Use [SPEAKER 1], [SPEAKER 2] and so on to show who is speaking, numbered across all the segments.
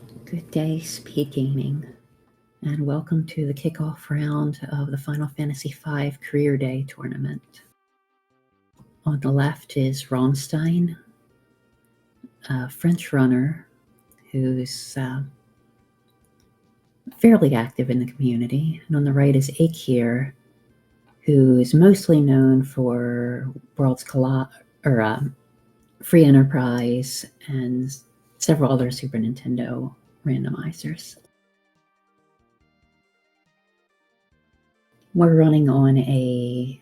[SPEAKER 1] Good day, Speedgaming, and welcome to the kickoff round of the Final Fantasy V Career Day tournament. On the left is Rom-Stein, a French runner who's fairly active in the community, and on the right is eykir, who is mostly known for Free Enterprise and several other Super Nintendo randomizers. We're running on a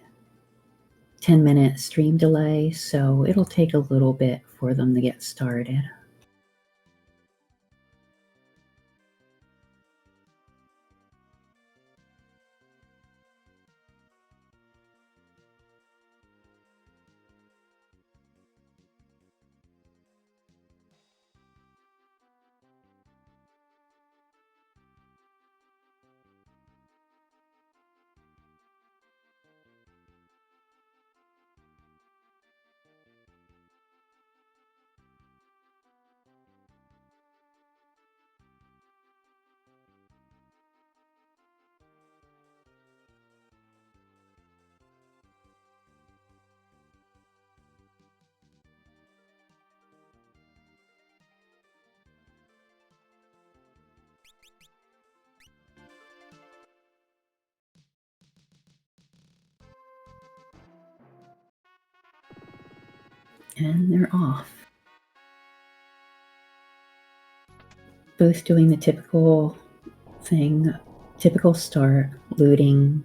[SPEAKER 1] 10-minute stream delay, so it'll take a little bit for them to get started. And they're off. Both doing the typical thing, typical start, looting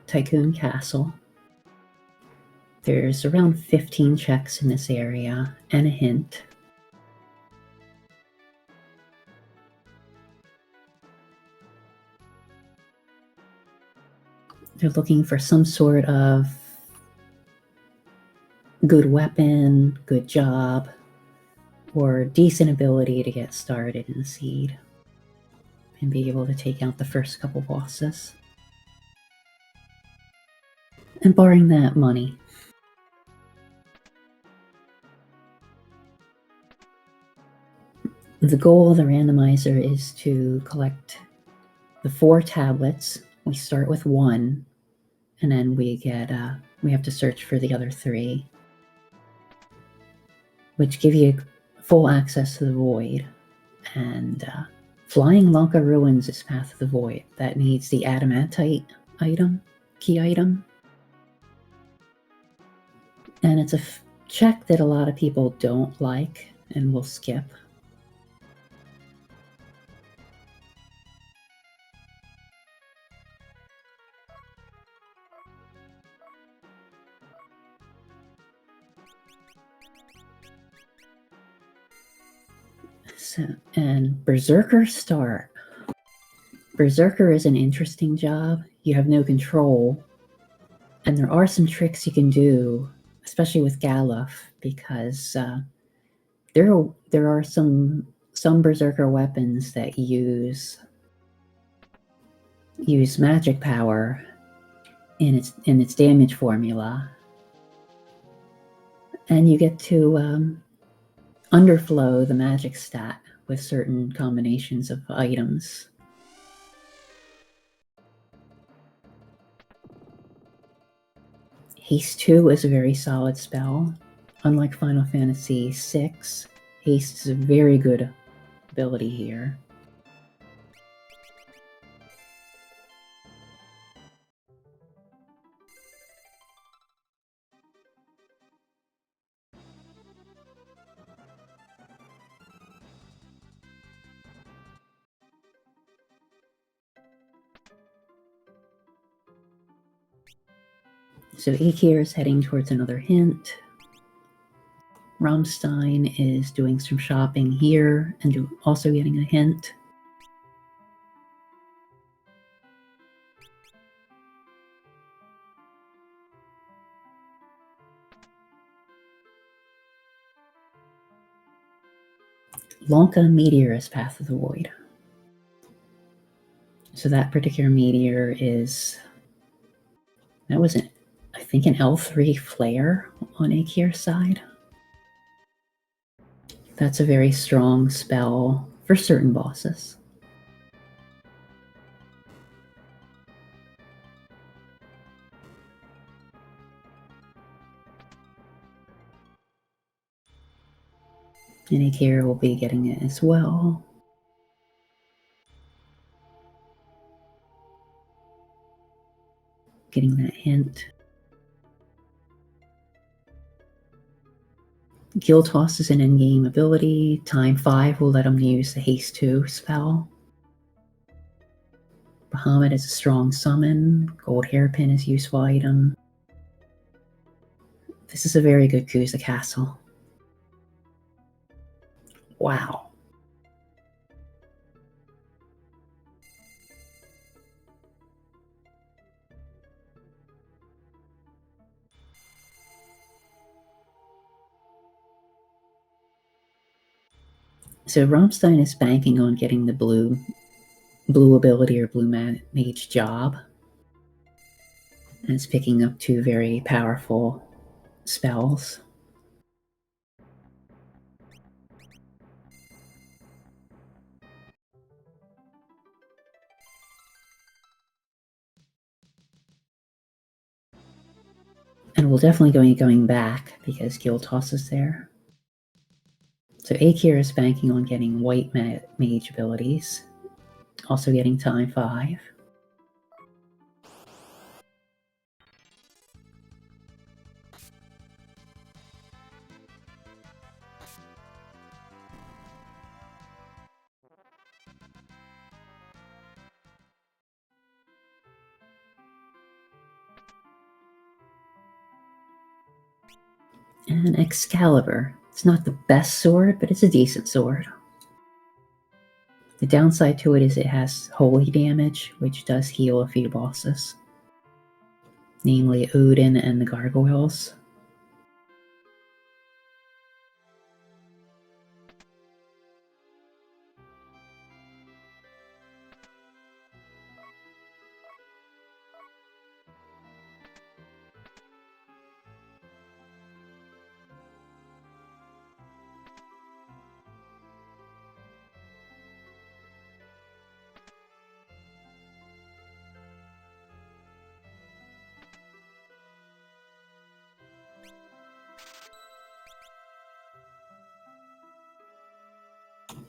[SPEAKER 1] Tycoon Castle. There's around 15 checks in this area and a hint. They're looking for some sort of good weapon, good job, or decent ability to get started in the seed and be able to take out the first couple bosses. And barring that, money. The goal of the randomizer is to collect the 4 tablets. We start with 1, and then we have to search for the other 3, which give you full access to the void. And Flying Lanka Ruins is Path of the Void. That needs the adamantite item, key item. And it's a check that a lot of people don't like and will skip. So, and Berserker Start. Berserker is an interesting job. You have no control, and there are some tricks you can do, especially with Galuf, because there are some Berserker weapons that use magic power in its damage formula, and you get to underflow the magic stat with certain combinations of items. Haste 2 is a very solid spell. Unlike Final Fantasy VI, Haste is a very good ability here. So eykir is heading towards another hint. Rom-Stein is doing some shopping here and also getting a hint. Lanka Meteor is Path of the Void. So that particular meteor that was I think an L3 flare on eykir's side. That's a very strong spell for certain bosses. And eykir will be getting it as well. Getting that hint. Gil Toss is an in-game ability. Time 5 will let him use the Haste 2 spell. Bahamut is a strong summon. Gold Hairpin is a useful item. This is a very good Kusa Castle. Wow. So Rom-Stein is banking on getting the blue ability or blue mage job. And it's picking up 2 very powerful spells. And we'll definitely be going back because Gil Toss is there. So eykir is banking on getting white mage abilities. Also getting time 5. And Excalibur. It's not the best sword, but it's a decent sword. The downside to it is it has holy damage, which does heal a few bosses. Namely Odin and the gargoyles.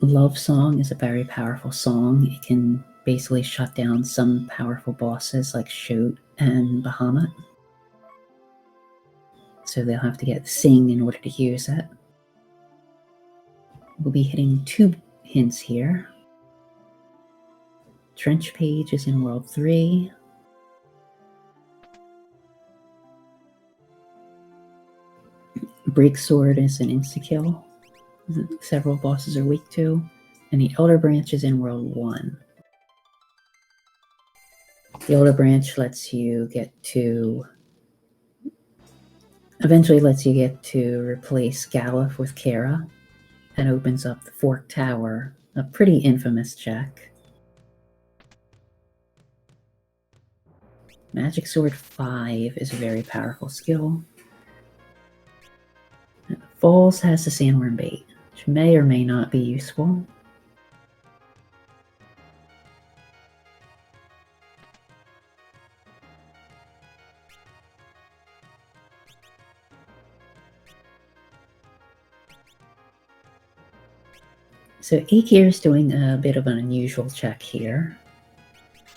[SPEAKER 1] Love Song is a very powerful song. It can basically shut down some powerful bosses like Shoot and Bahamut. So they'll have to get Sing in order to use it. We'll be hitting 2 hints here. Trench Page is in World 3. Break Sword is an insta-kill. Several bosses are weak to. And the Elder Branch is in World 1. The Elder Branch lets you get to... eventually lets you get to replace Galuf with Kara. And opens up the Fork Tower. A pretty infamous check. Magic Sword 5 is a very powerful skill. Falls has the Sandworm Bait, which may or may not be useful. So eykir is doing a bit of an unusual check here.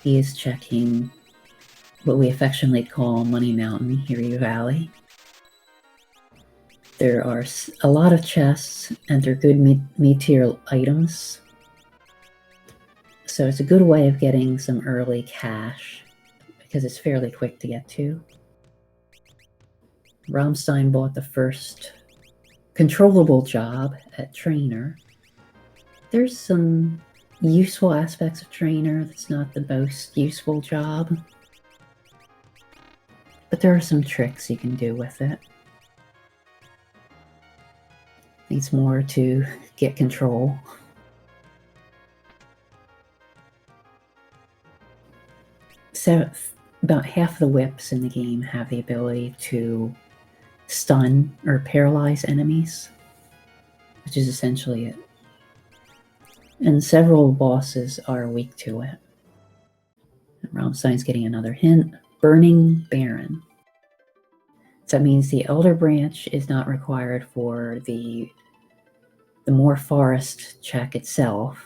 [SPEAKER 1] He is checking what we affectionately call Money Mountain, Hiryu Valley. There are a lot of chests, and they're good mid-tier items. So it's a good way of getting some early cash, because it's fairly quick to get to. Rom-Stein bought the first controllable job at Trainer. There's some useful aspects of Trainer that's not the most useful job. But there are some tricks you can do with it. Needs more to get control. So about half the whips in the game have the ability to stun or paralyze enemies, which is essentially it. And several bosses are weak to it. Rom-Stein's getting another hint. Burning Baron. So that means the Elder Branch is not required for the More Forest check itself,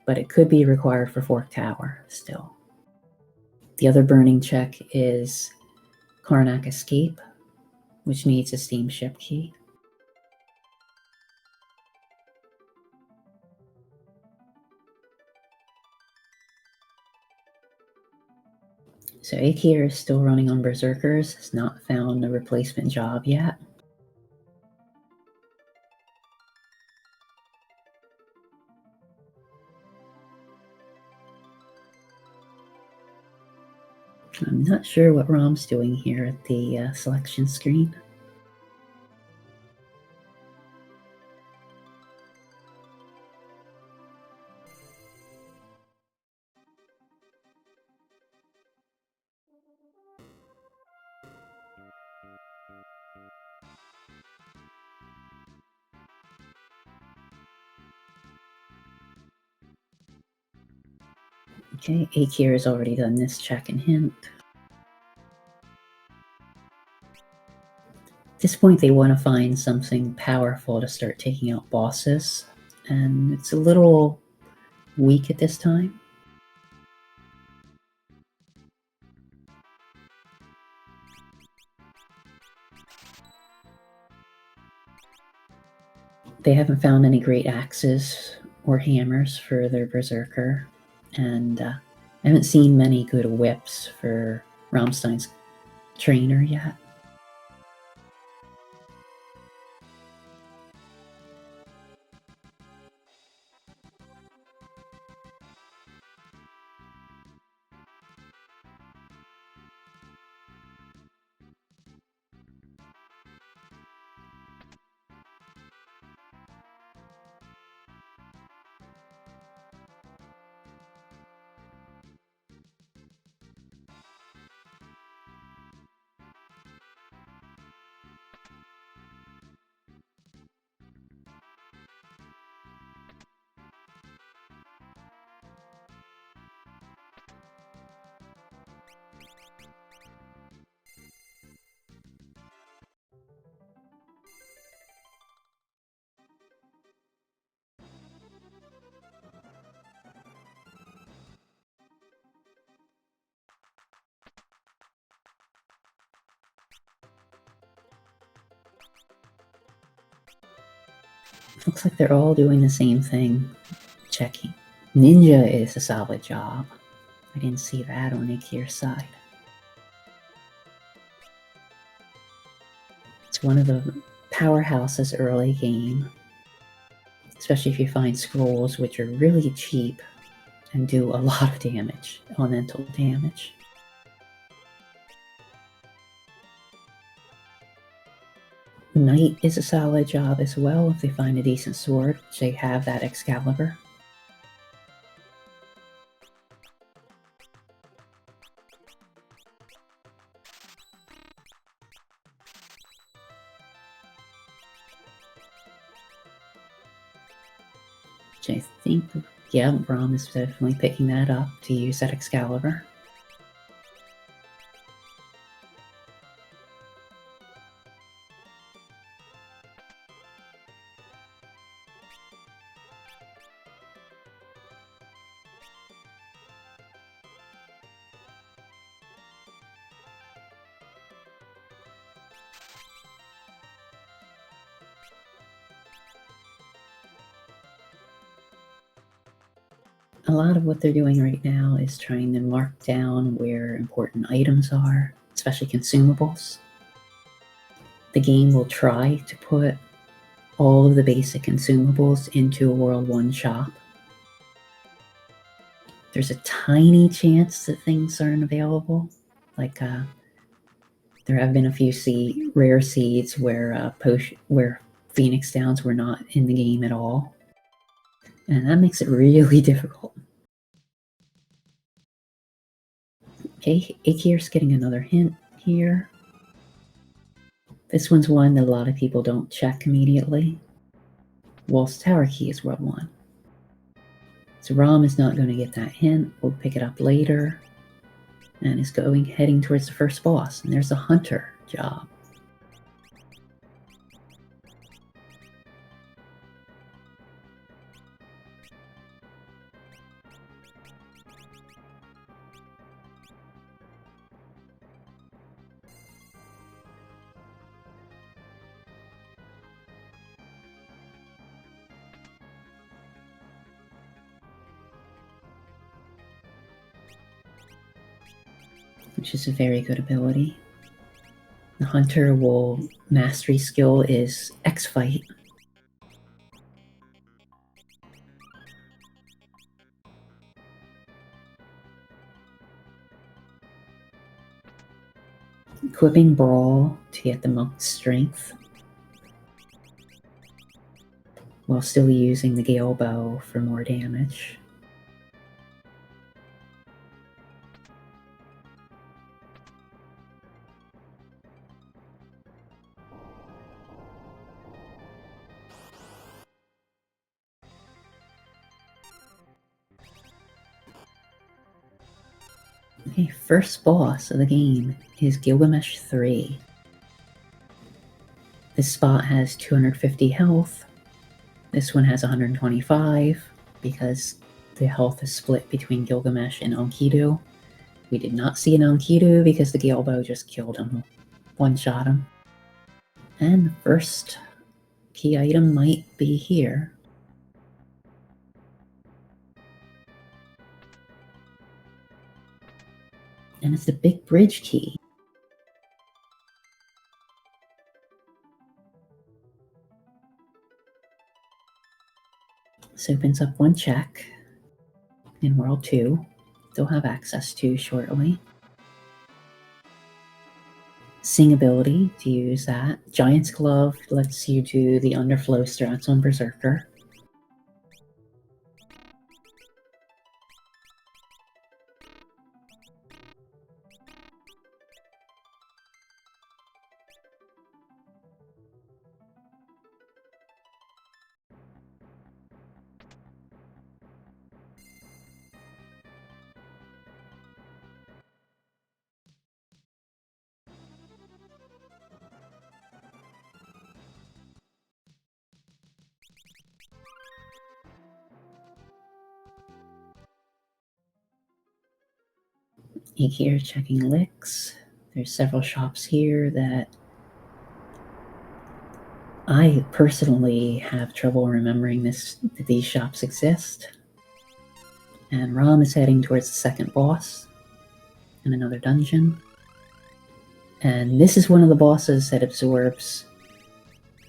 [SPEAKER 1] but it could be required for Fork Tower still. The other burning check is Karnak Escape, which needs a steamship key. So eykir is still running on Berserkers, has not found a replacement job yet. I'm not sure what Rom's doing here at the selection screen. Okay, eykir has already done this check and hint. At this point, they want to find something powerful to start taking out bosses, and it's a little weak at this time. They haven't found any great axes or hammers for their Berserker, and I haven't seen many good whips for Rom-Stein's trainer yet. Looks like they're all doing the same thing, checking. Ninja is a solid job. I didn't see that on eykir's side. It's one of the powerhouses early game, especially if you find scrolls which are really cheap and do a lot of damage, elemental damage. Knight is a solid job as well if they find a decent sword, which they have that Excalibur. Which I think, yeah, Rom is definitely picking that up to use that Excalibur. A lot of what they're doing right now is trying to mark down where important items are, especially consumables. The game will try to put all of the basic consumables into a World 1 shop. There's a tiny chance that things aren't available. Like, there have been a few rare seeds where Phoenix Downs were not in the game at all. And that makes it really difficult. Okay, eykir's getting another hint here. This one's one that a lot of people don't check immediately. Wolf's Tower Key is World 1. So Rom is not going to get that hint. We'll pick it up later. And is heading towards the first boss. And there's the hunter job. Which is a very good ability. The hunter mastery skill is X-Fight. Equipping Brawl to get the monk's strength, while still using the Gale Bow for more damage. Okay, first boss of the game is Gilgamesh 3. This spot has 250 health. This one has 125 because the health is split between Gilgamesh and Enkidu. We did not see an Enkidu because the Gale Bow just killed him, one-shot him. And the first key item might be here. And it's the big bridge key. This opens up one check in World 2. They'll have access to shortly. Sing ability, to use that. Giant's Glove lets you do the underflow strats on Berserker. eykir checking licks. There's several shops here that I personally have trouble remembering that these shops exist. And Rom is heading towards the second boss in another dungeon. And this is one of the bosses that absorbs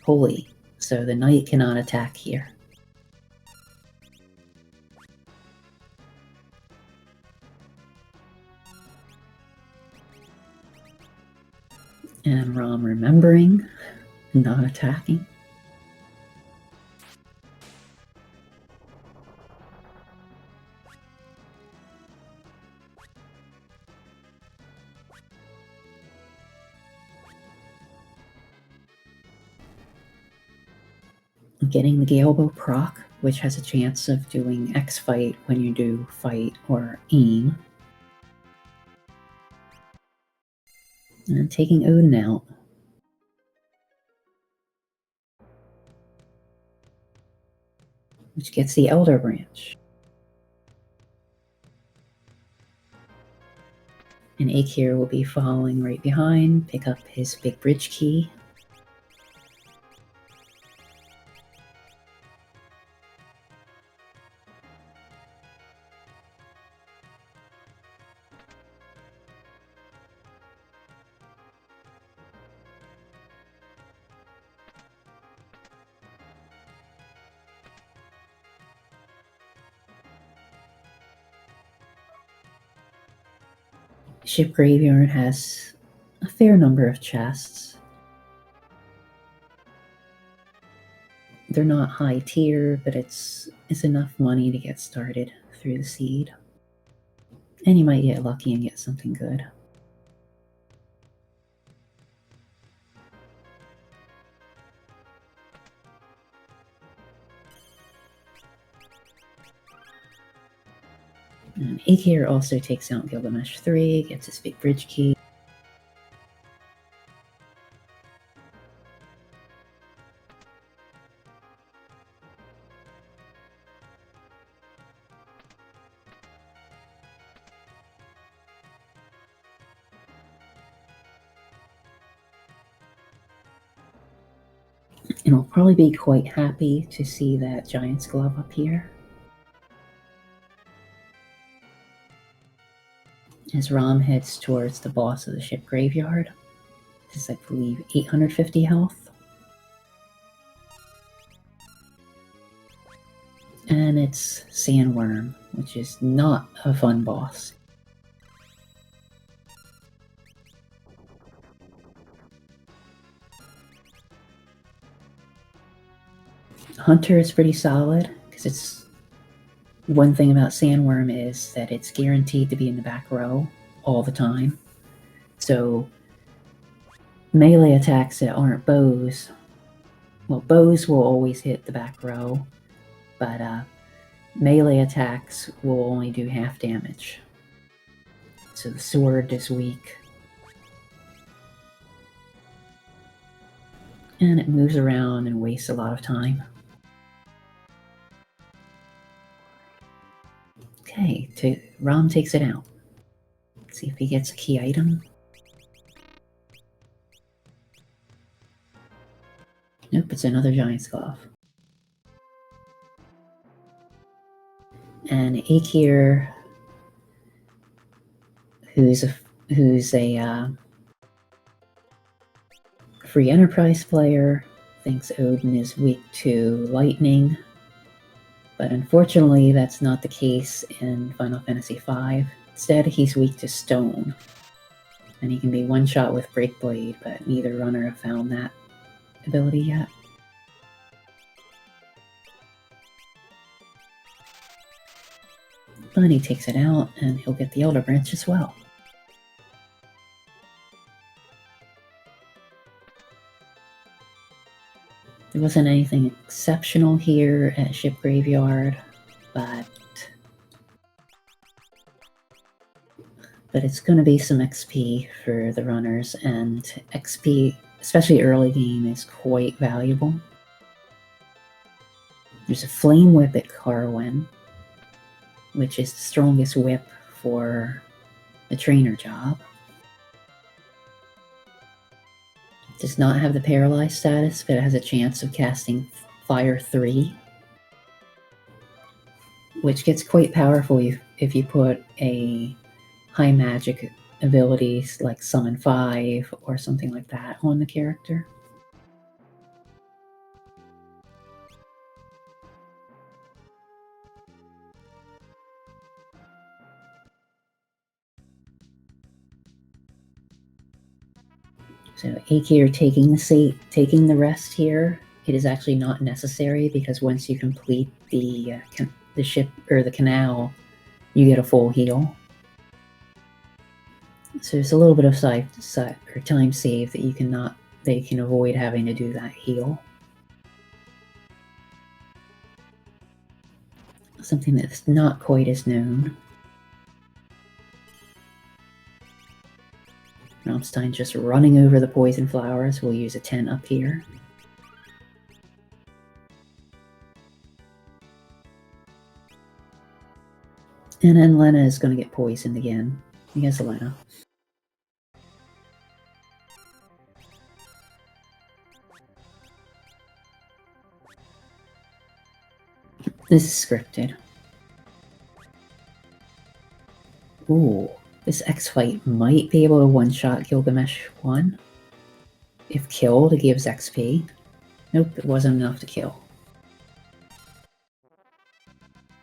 [SPEAKER 1] Holy, so the knight cannot attack here. And Rom remembering, not attacking. Getting the Gale Bow proc, which has a chance of doing X-Fight when you do fight or aim. And then taking Odin out. Which gets the Elder Branch. And eykir will be following right behind, pick up his big bridge key. Ship Graveyard has a fair number of chests. They're not high tier, but it's enough money to get started through the seed. And you might get lucky and get something good. And eykir also takes out Gilgamesh 3, gets his big bridge key. And I'll probably be quite happy to see that Giant's Glove up here, as Rom heads towards the boss of the ship graveyard. This is, I believe, 850 health. And it's Sandworm, which is not a fun boss. Hunter is pretty solid, because it's one thing about Sandworm is that it's guaranteed to be in the back row all the time. So melee attacks that aren't bows, well, bows will always hit the back row, but melee attacks will only do half damage. So the sword is weak. And it moves around and wastes a lot of time. Okay, Rom takes it out. Let's see if he gets a key item. Nope, it's another Giant's Glove. And eykir, who's a free enterprise player, thinks Odin is weak to lightning, but unfortunately that's not the case in Final Fantasy V. Instead, he's weak to stone, and he can be one-shot with Breakblade, but neither runner have found that ability yet. But he takes it out, and he'll get the Elder Branch as well. There wasn't anything exceptional here at Ship Graveyard, but it's going to be some XP for the runners, and XP, especially early game, is quite valuable. There's a Flame Whip at Carwyn, which is the strongest whip for the trainer job. It does not have the paralyzed status, but it has a chance of casting Fire 3, which gets quite powerful if you put a high magic abilities like Summon 5 or something like that on the character. So eykir taking the rest here, it is actually not necessary, because once you complete the ship or the canal, you get a full heal. So there's a little bit of time save that they can avoid having to do that heal. Something that's not quite as known. Rom-Stein just running over the poison flowers. We'll use a 10 up here. And then Lena is going to get poisoned again. Yes, Lena. This is scripted. Ooh, this X-Fight might be able to one-shot Gilgamesh 1. If killed, it gives XP. Nope, it wasn't enough to kill.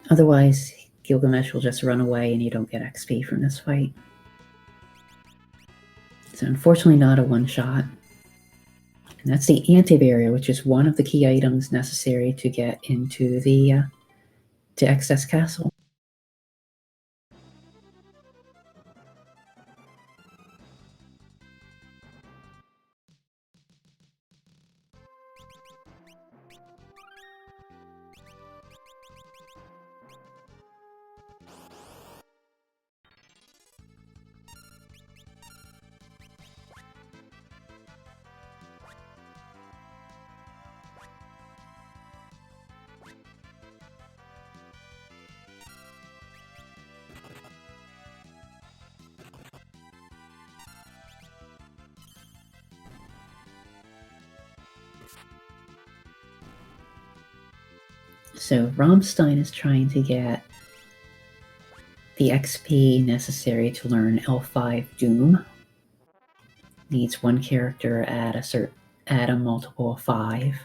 [SPEAKER 1] Otherwise, Gilgamesh will just run away and you don't get XP from this fight. So unfortunately not a one-shot. And that's the anti-barrier, which is one of the key items necessary to get into the to Excess Castle. So Rom-Stein is trying to get the XP necessary to learn L5 Doom. Needs one character at a multiple of 5.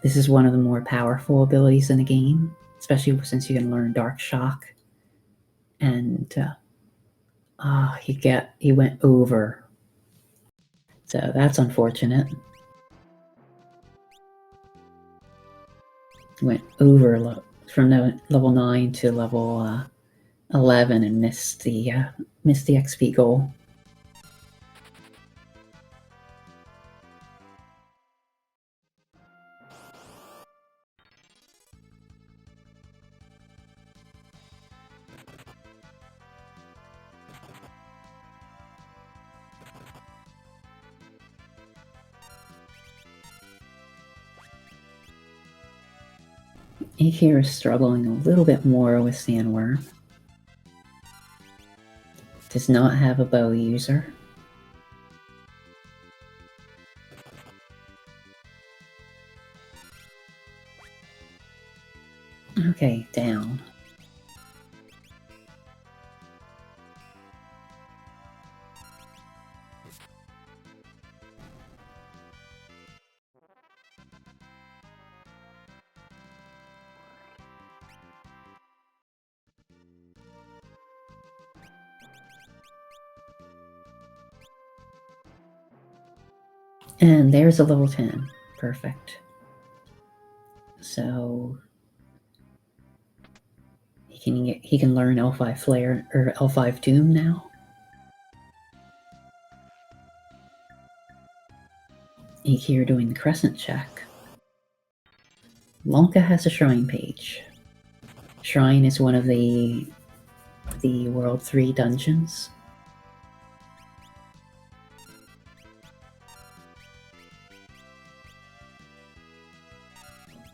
[SPEAKER 1] This is one of the more powerful abilities in the game, especially since you can learn Dark Shock. And he went over. So that's unfortunate. Went over from level 9 to level 11 and missed the XP goal. eykir is struggling a little bit more with Sandworm. Does not have a bow user. Okay, down. And there's a level 10. Perfect. So he can learn L5 Flare or L5 Doom now. eykir doing the crescent check. Lanka has a shrine page. Shrine is one of the World 3 dungeons.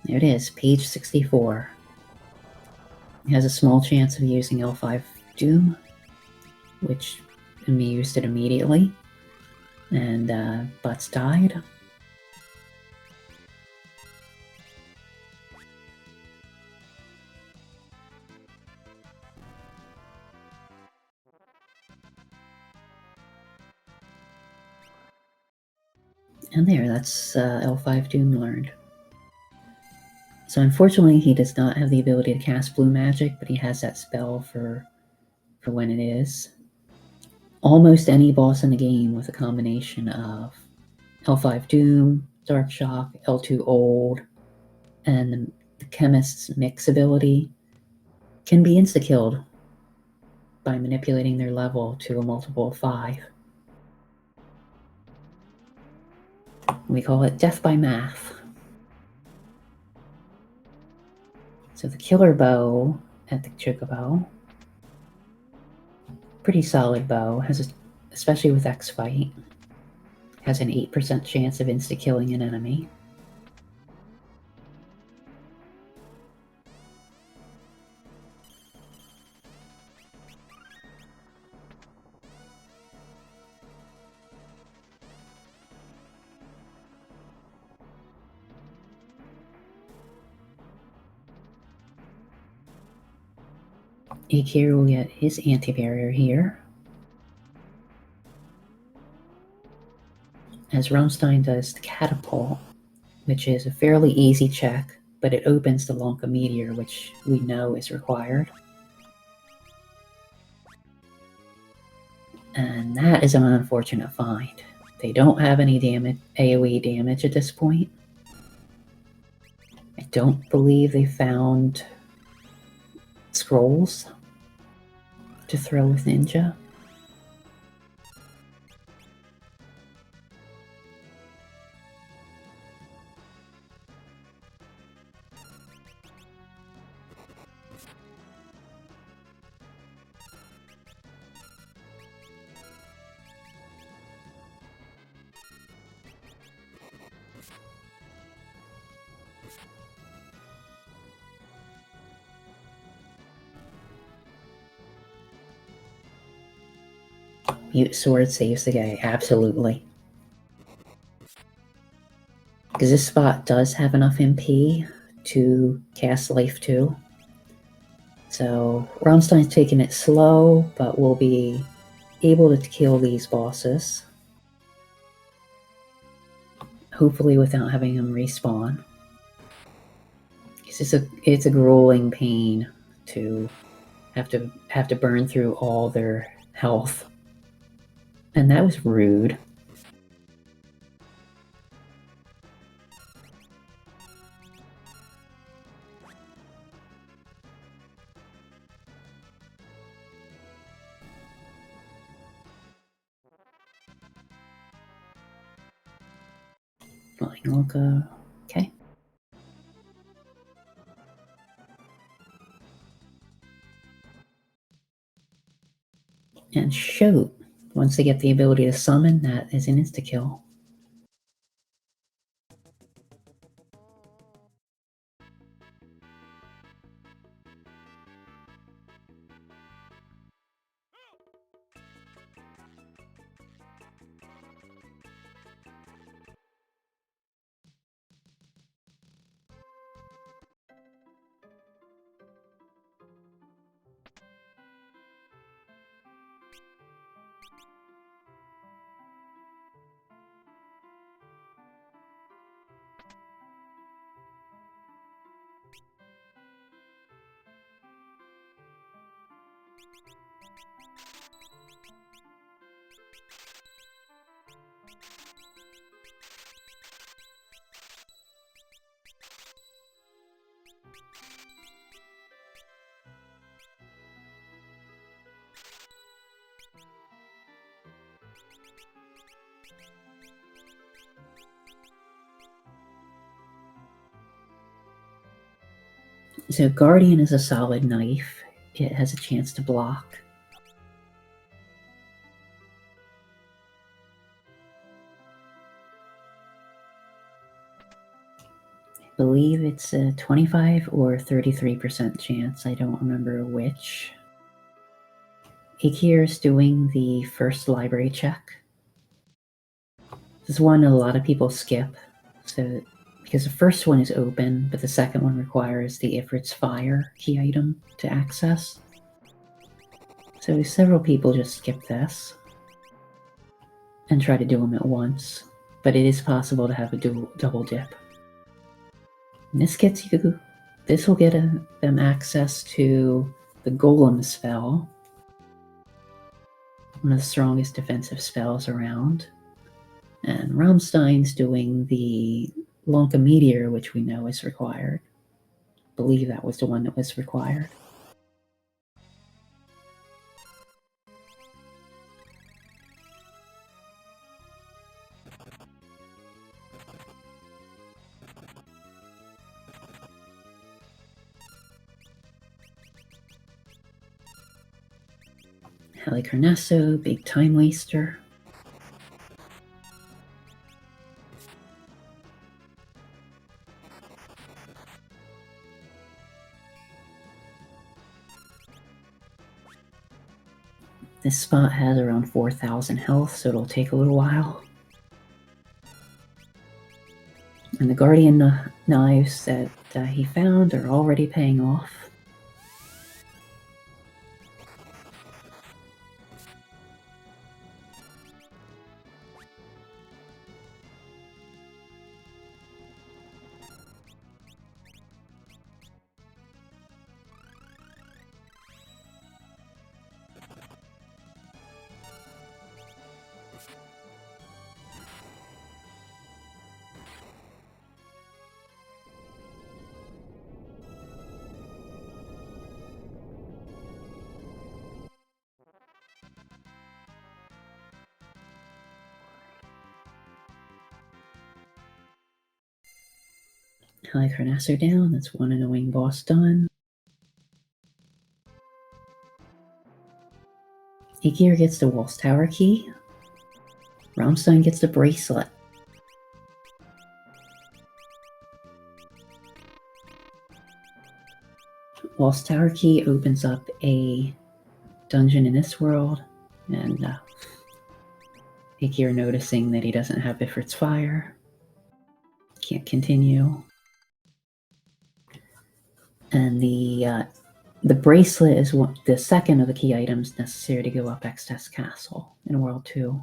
[SPEAKER 1] There it is, page 64. It has a small chance of using L5 Doom, which can be used it immediately. And Butts died. And there, that's L5 Doom learned. So unfortunately, he does not have the ability to cast blue magic, but he has that spell for when it is. Almost any boss in the game with a combination of L5 Doom, Dark Shock, L2 Old, and the Chemist's Mix ability can be insta-killed by manipulating their level to a multiple of 5. We call it death by math. So the killer bow at the Chocobo, pretty solid bow, especially with X-Fight, has an 8% chance of insta-killing an enemy. eykir will get his anti-barrier here, as Rom-Stein does the catapult, which is a fairly easy check, but it opens the Lanka meteor, which we know is required. And that is an unfortunate find. They don't have any AoE damage at this point. I don't believe they found scrolls to throw with Ninja. Mute Sword saves the day, absolutely. Because this spot does have enough MP to cast Life 2. So Rom-Stein's taking it slow, but we'll be able to kill these bosses. Hopefully without having them respawn. It's a grueling pain to have to burn through all their health. And that was rude. Okay. And shoot. Once they get the ability to summon, that is an insta-kill. So Guardian is a solid knife. It has a chance to block. I believe it's a 25 or 33% chance. I don't remember which. Eykir is doing the first library check. This is one a lot of people skip. So because the first one is open, but the second one requires the Ifrit's Fire key item to access. So several people just skip this and try to do them at once, but it is possible to have a double dip. And this will get them access to the Golem spell, one of the strongest defensive spells around. And Rom-Stein's doing the Lonka Meteor, which we know is required. I believe that was the one that was required. Halicarnasso, big time waster. This spot has around 4,000 health, so it'll take a little while. And the Guardian knives that he found are already paying off. Halicarnasso down, that's one annoying boss done. Eykir gets the Walls Tower key. Rom-Stein gets the bracelet. Walls Tower key opens up a dungeon in this world, and Eykir noticing that he doesn't have Ifrit's Fire. Can't continue. And the bracelet is the second of the key items necessary to go up Exdeath's castle in World 2.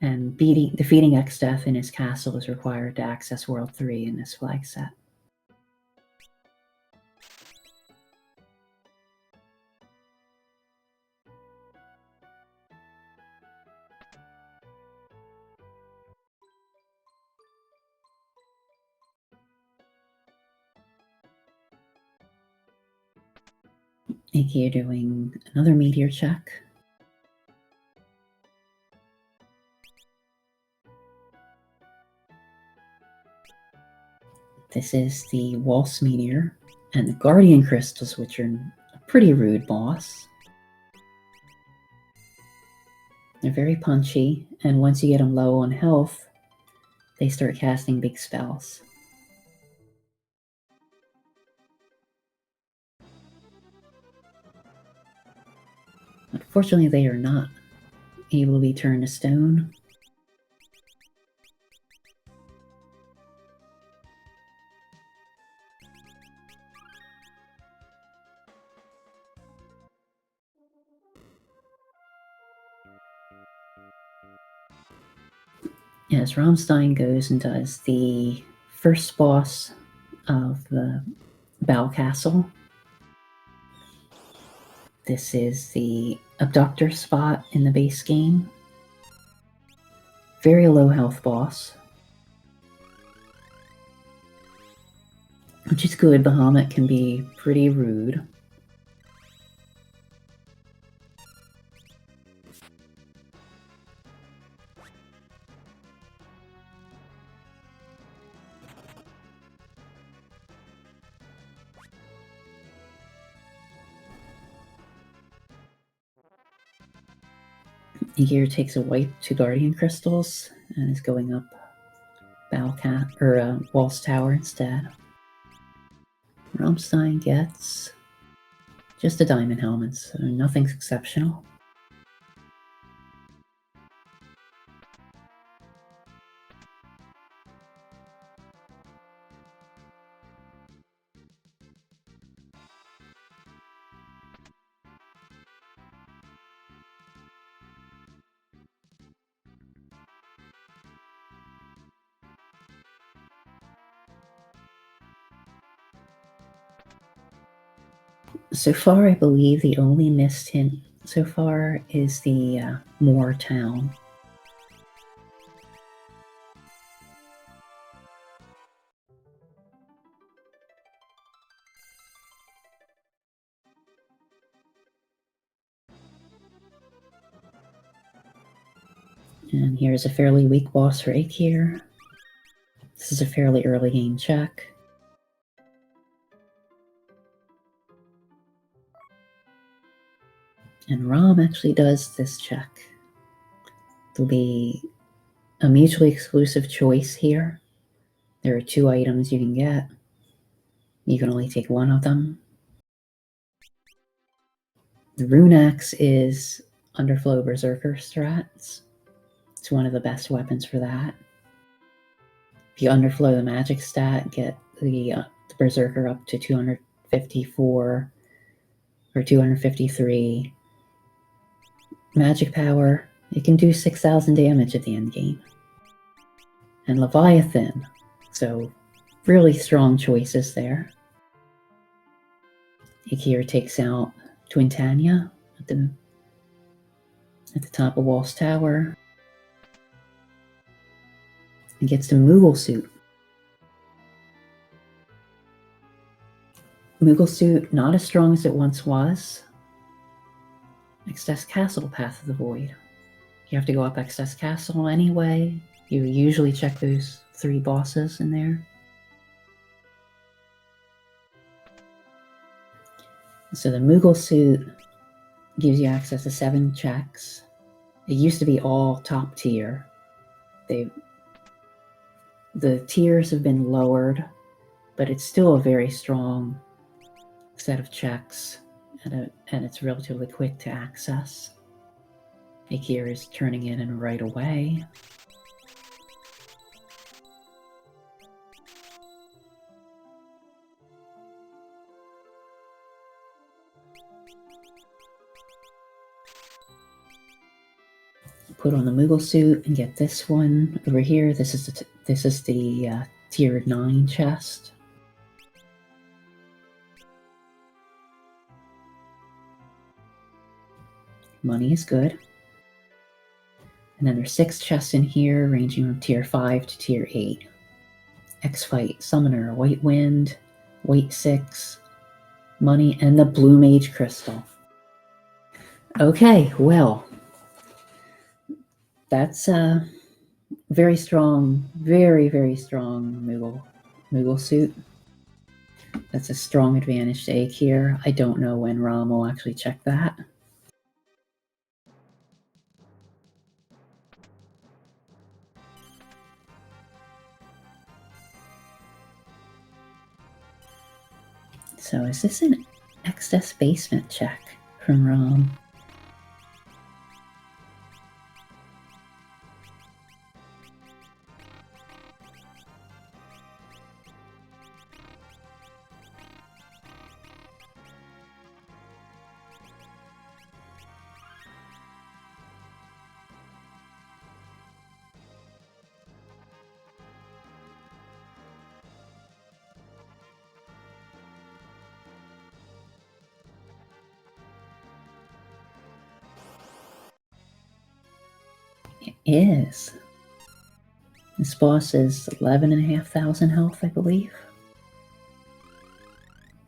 [SPEAKER 1] And defeating Exdeath in his castle is required to access World 3 in this flag set. eykir doing another meteor check. This is the Waltz Meteor and the Guardian Crystals, which are a pretty rude boss. They're very punchy, and once you get them low on health, they start casting big spells. Unfortunately, they are not able to be turned to stone. As Rom-Stein goes and does the first boss of the Bow Castle. This is the Abductor spot in the base game. Very low health boss. Which is good, Bahamut can be pretty rude. eykir takes a wipe to Guardian Crystals and is going up Waltz Tower instead. Rom-Stein gets just a diamond helmet, so nothing's exceptional. So far, I believe the only missed hint so far is the Moor Town. And here's a fairly weak boss for eykir. This is a fairly early game check. And Rom actually does this check. There'll be a mutually exclusive choice here. There are 2 items you can get. You can only take one of them. The Rune Axe is Underflow Berserker strats. It's one of the best weapons for that. If you underflow the magic stat, get the Berserker up to 254 or 253 magic power. It can do 6,000 damage at the end game. And Leviathan, so really strong choices there. eykir takes out Twintania at the top of Waltz Tower. And gets to Moogle Suit. Moogle Suit, not as strong as it once was. Exdeath's Castle, Path of the Void. You have to go up Exdeath's Castle anyway. You usually check those 3 bosses in there. So the Moogle Suit gives you access to 7 checks. It used to be all top tier. The tiers have been lowered, but it's still a very strong set of checks, and it's relatively quick to access. eykir is turning in right away. Put on the Moogle suit and get this one over here. This is the tier 9 chest. Money is good. And then there's 6 chests in here, ranging from tier 5 to tier 8. X-Fight, Summoner, White Wind, Weight 6, Money, and the Blue Mage Crystal. Okay, well, that's a very strong, very, very strong Moogle suit. That's a strong advantage to eykir. I don't know when Rom will actually check that. So is this an excess basement check from Rom? It is. This boss is 11,500 health, I believe.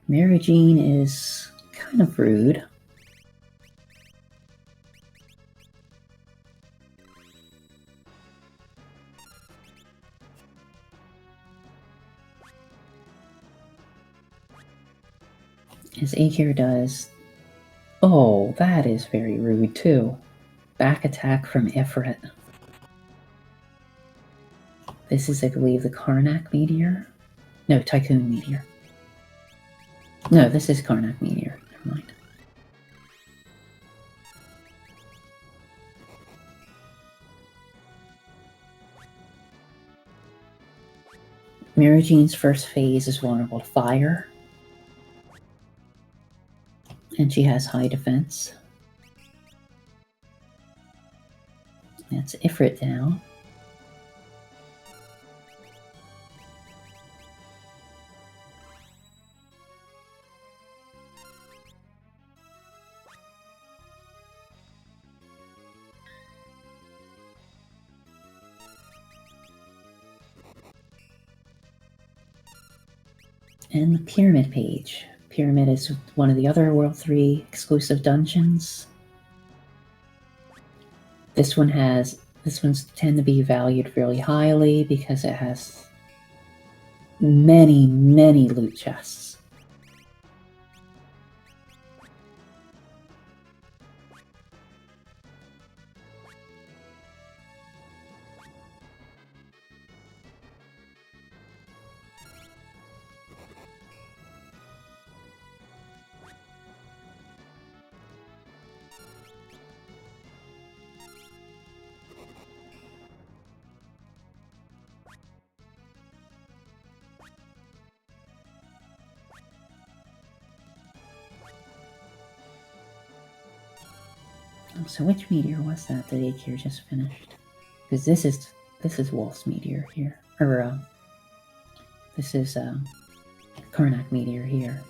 [SPEAKER 1] Mary Jean is kind of rude. As eykir does. Oh, that is very rude too. Back attack from Ifrit. This is, I believe, the Karnak Meteor. No, Tycoon Meteor. No, this is Karnak Meteor. Never mind. Mary Jean's first phase is vulnerable to fire. And she has high defense. That's Ifrit now. And the Pyramid page. Pyramid is one of the other World 3 exclusive dungeons. This ones tend to be valued really highly because it has many, many loot chests. So which meteor was that eykir just finished? Because this is Wolf's meteor here, or this is Karnak meteor here.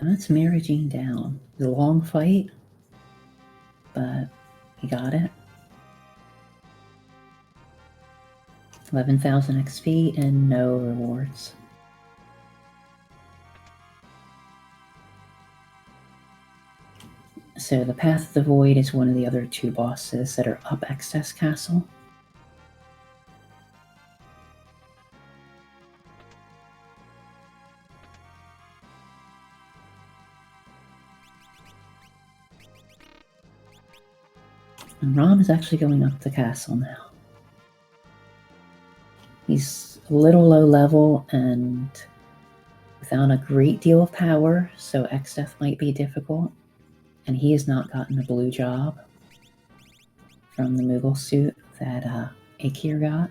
[SPEAKER 1] That's Mary Jean down. It was a long fight, but he got it. 11,000 XP and no rewards. So the Path of the Void is one of the other 2 bosses that are up Excess Castle. And Rom is actually going up the castle now. He's a little low level and without a great deal of power, so X-Death might be difficult. And he has not gotten a blue job from the Moogle suit that eykir got.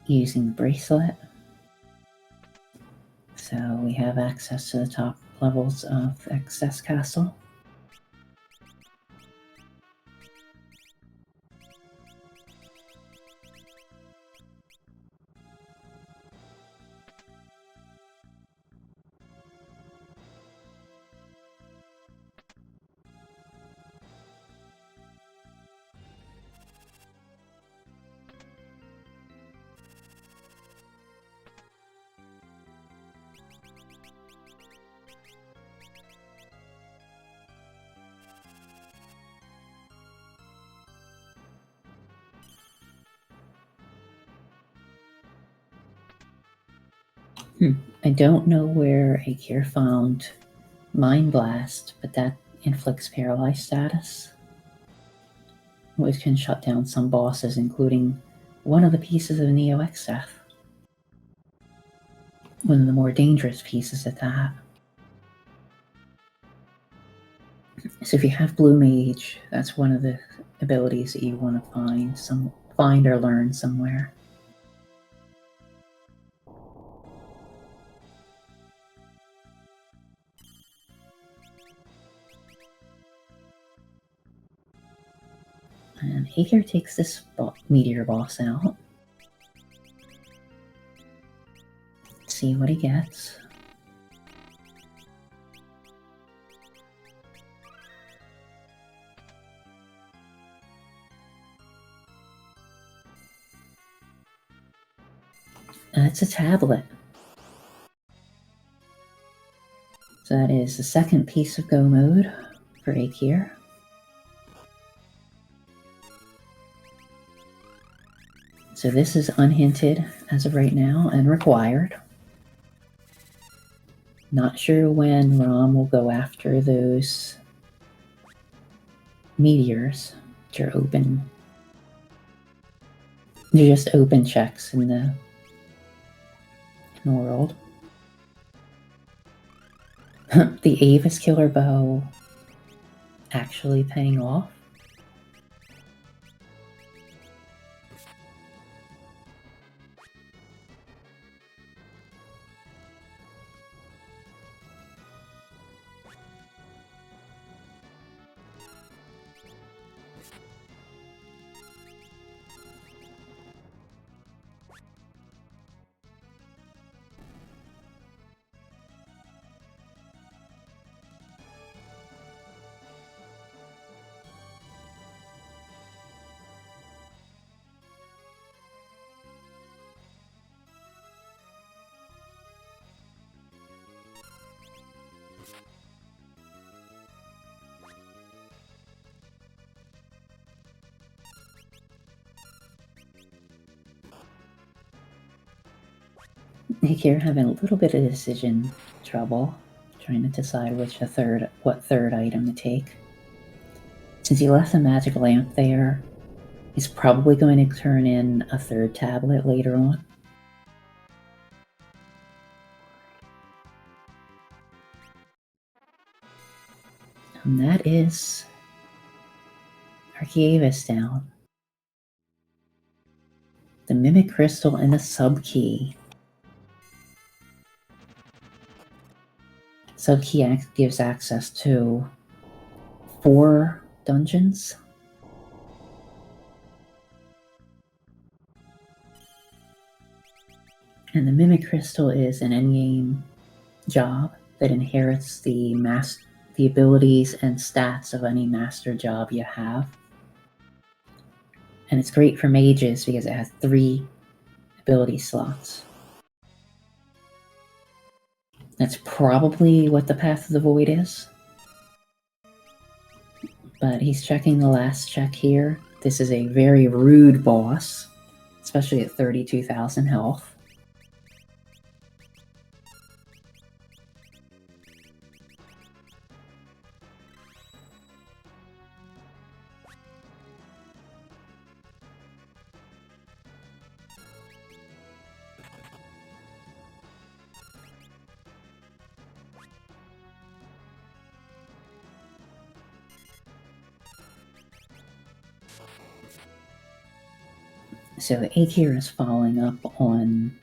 [SPEAKER 1] Using the bracelet. So we have access to the top levels of Excess Castle. I don't know where eykir found Mind Blast, but that inflicts paralyzed status, which can shut down some bosses, including one of the pieces of Neo X-Death. One of the more dangerous pieces at that. So if you have Blue Mage, that's one of the abilities that you want to find or learn somewhere. And eykir takes this meteor boss out. Let's see what he gets. It's a tablet. So that is the second piece of Go mode for eykir. So this is unhinted as of right now and required. Not sure when Rom will go after those meteors, which are open. They're just open checks in the world. The Avis Killer Bow actually paying off. eykir having a little bit of decision trouble, trying to decide what third item to take. Since he left the magic lamp there, he's probably going to turn in a third tablet later on. And that is Archaeavis down. The Mimic Crystal and the Sub-Key. Sub-Key gives access to 4 dungeons. And the Mimic Crystal is an endgame job that inherits the abilities and stats of any master job you have. And it's great for mages because it has 3 ability slots. That's probably what the Path of the Void is. But he's checking the last check here. This is a very rude boss. especially at 32,000 health. So eykir is following up on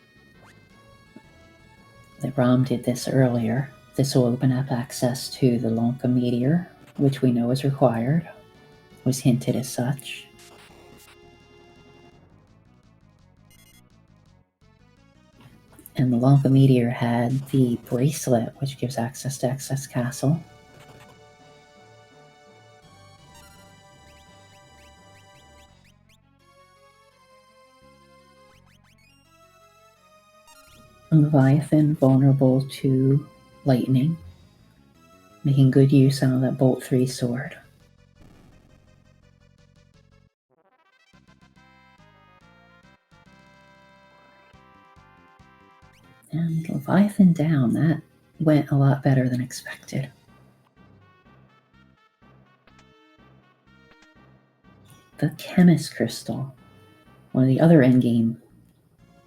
[SPEAKER 1] that Rom did this earlier. This will open up access to the Lanka meteor, which we know is required, was hinted as such. And the Lanka meteor had the bracelet, which gives access to Excess Castle. Leviathan vulnerable to lightning, making good use out of that Bolt 3 sword. And Leviathan down, that went a lot better than expected. The Chemist Crystal, one of the other endgame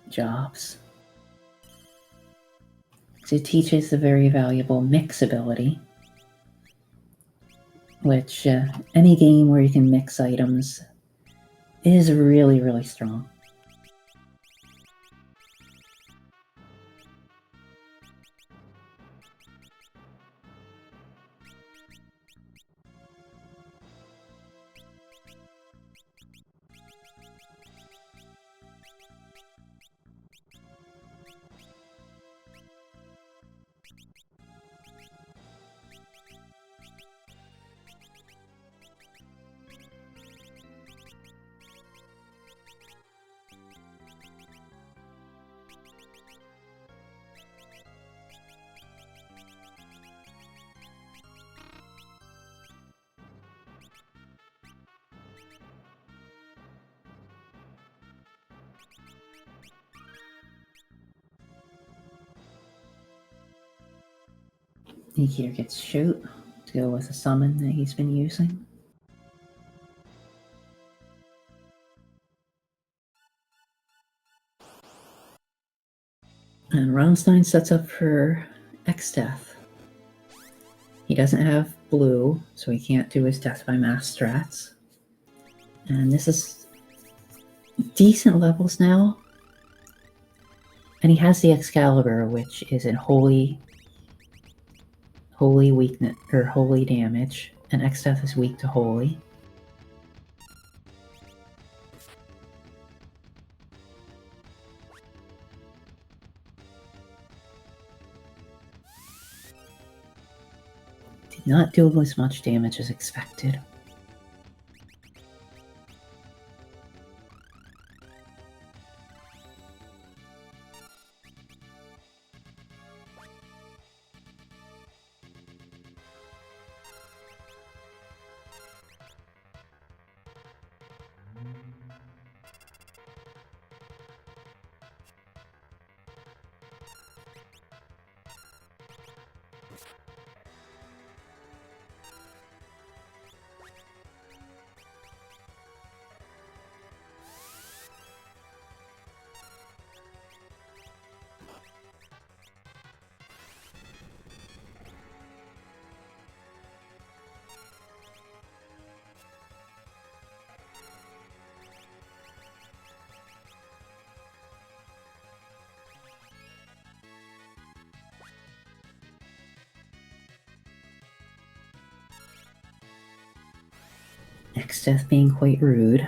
[SPEAKER 1] jobs. It teaches the very valuable mix ability, which any game where you can mix items is really, really strong. eykir gets shoot to go with a summon that he's been using. And Rom-Stein sets up for X-Death. He doesn't have blue, so he can't do his Death by Mass strats. And this is decent levels now. And he has the Excalibur, which is in holy weakness, or holy damage, and X-Death is weak to holy. Did not do as much damage as expected. X-Death being quite rude.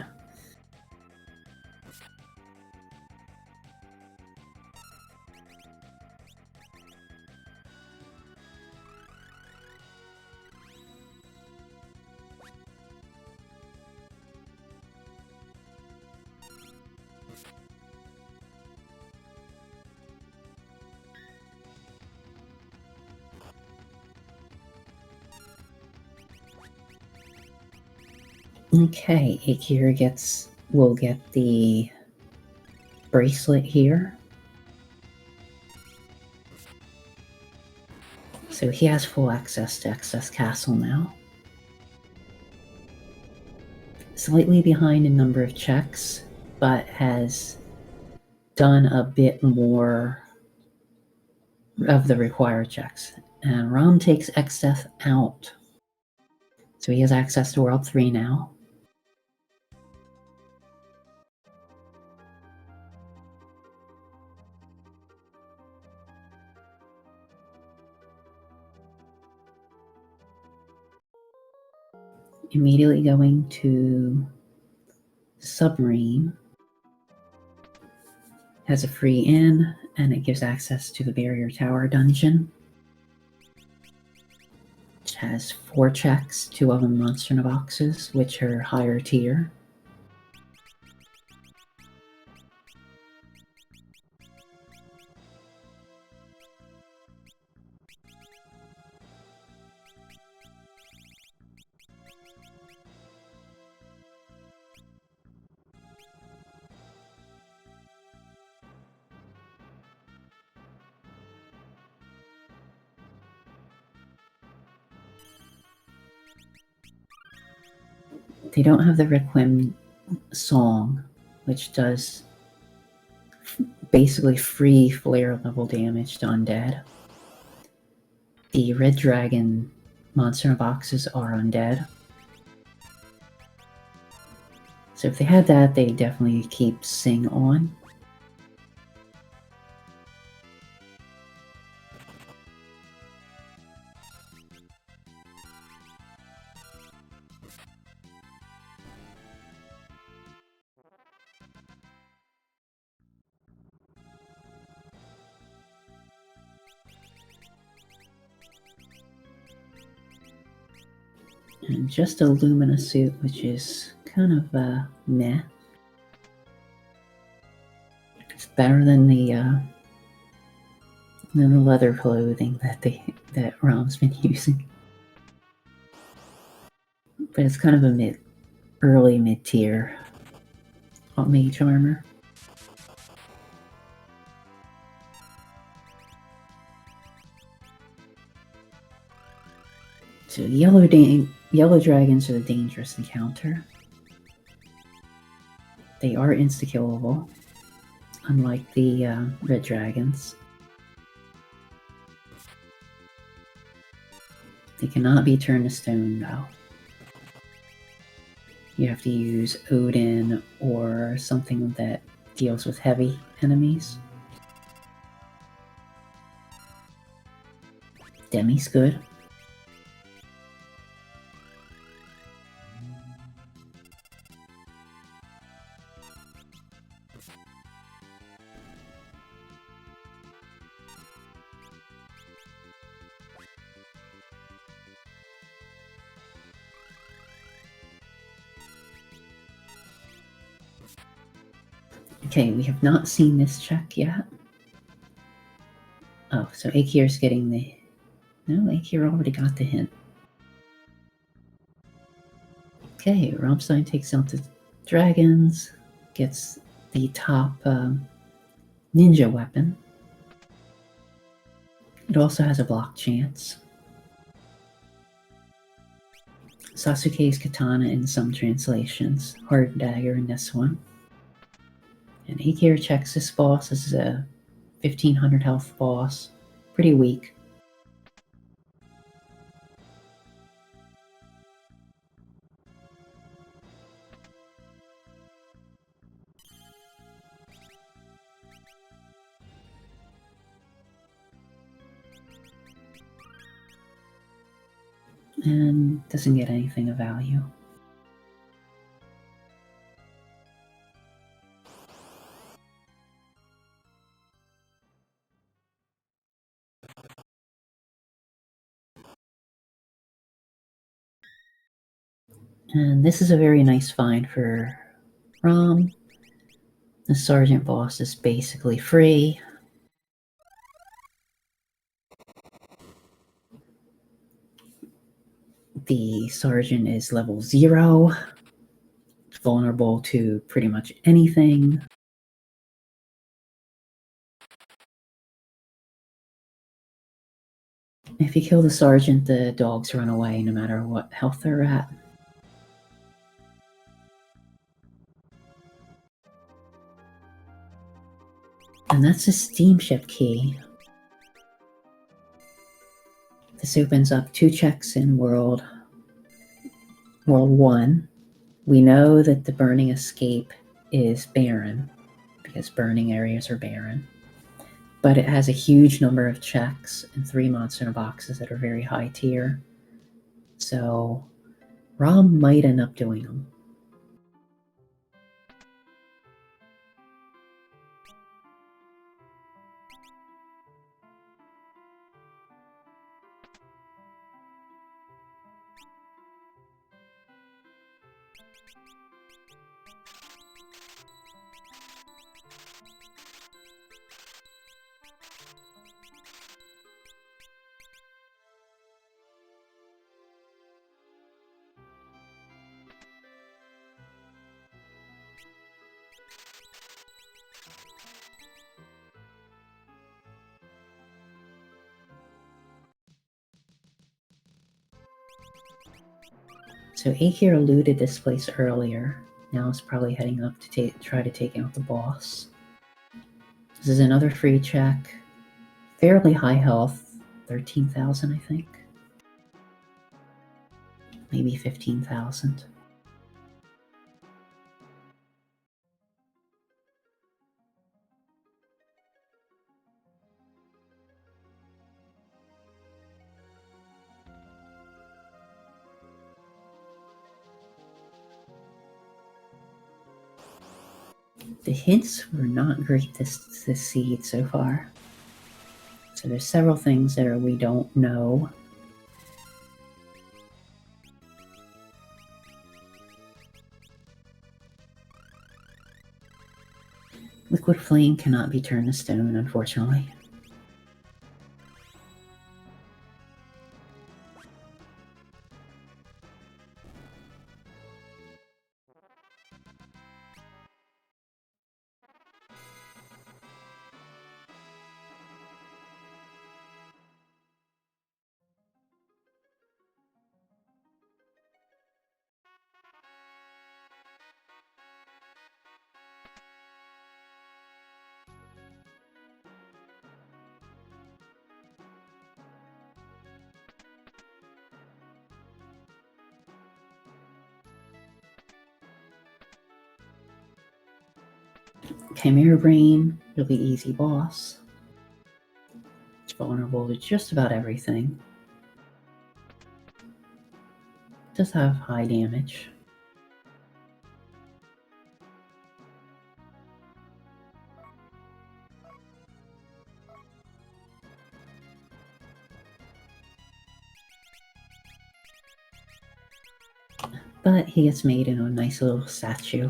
[SPEAKER 1] Okay, eykir will get the bracelet here. So he has full access to Excess Castle now. Slightly behind in number of checks, but has done a bit more of the required checks. And Rom takes Excess out. So he has access to World 3 now. Immediately going to Submarine. Has a free in, and it gives access to the Barrier Tower dungeon. Which has 4 checks, 2 of them monster in a boxes, which are higher tier. They don't have the Requiem song, which does basically free flare level damage to undead. The Red Dragon monster in boxes are undead. So if they had that, they definitely keep Sing on. And just a Lumina suit, which is kind of meh. It's better than the leather clothing that Rom's been using. But it's kind of a early mid-tier mage armor. So yellow dragons are the dangerous encounter. They are insta-killable, unlike the red dragons. They cannot be turned to stone, though. You have to use Odin or something that deals with heavy enemies. Demi's good. Okay, we have not seen this check yet. Oh, so eykir's getting the... No, eykir already got the hint. Okay, Rom-Stein takes out the dragons, gets the top ninja weapon. It also has a block chance. Sasuke's katana in some translations, hard dagger in this one. And eykir checks this boss. This is a 1500 health boss. Pretty weak. And doesn't get anything of value. And this is a very nice find for Rom. The sergeant boss is basically free. The sergeant is level 0. Vulnerable to pretty much anything. If you kill the sergeant, the dogs run away no matter what health they're at. And that's a steamship key. This opens up 2 checks in World 1. We know that the burning escape is barren, because burning areas are barren. But it has a huge number of checks and 3 monster boxes that are very high tier. So Rom might end up doing them. So eykir looted this place earlier. Now it's probably heading up to try to take out the boss. This is another free check. Fairly high health, 13,000 I think. Maybe 15,000. The hints were not great this seed so far. So there's several things that we don't know. Liquid flame cannot be turned to stone, unfortunately. Chimera Brain, really easy boss. It's vulnerable to just about everything. Does have high damage. But he gets made into a nice little statue.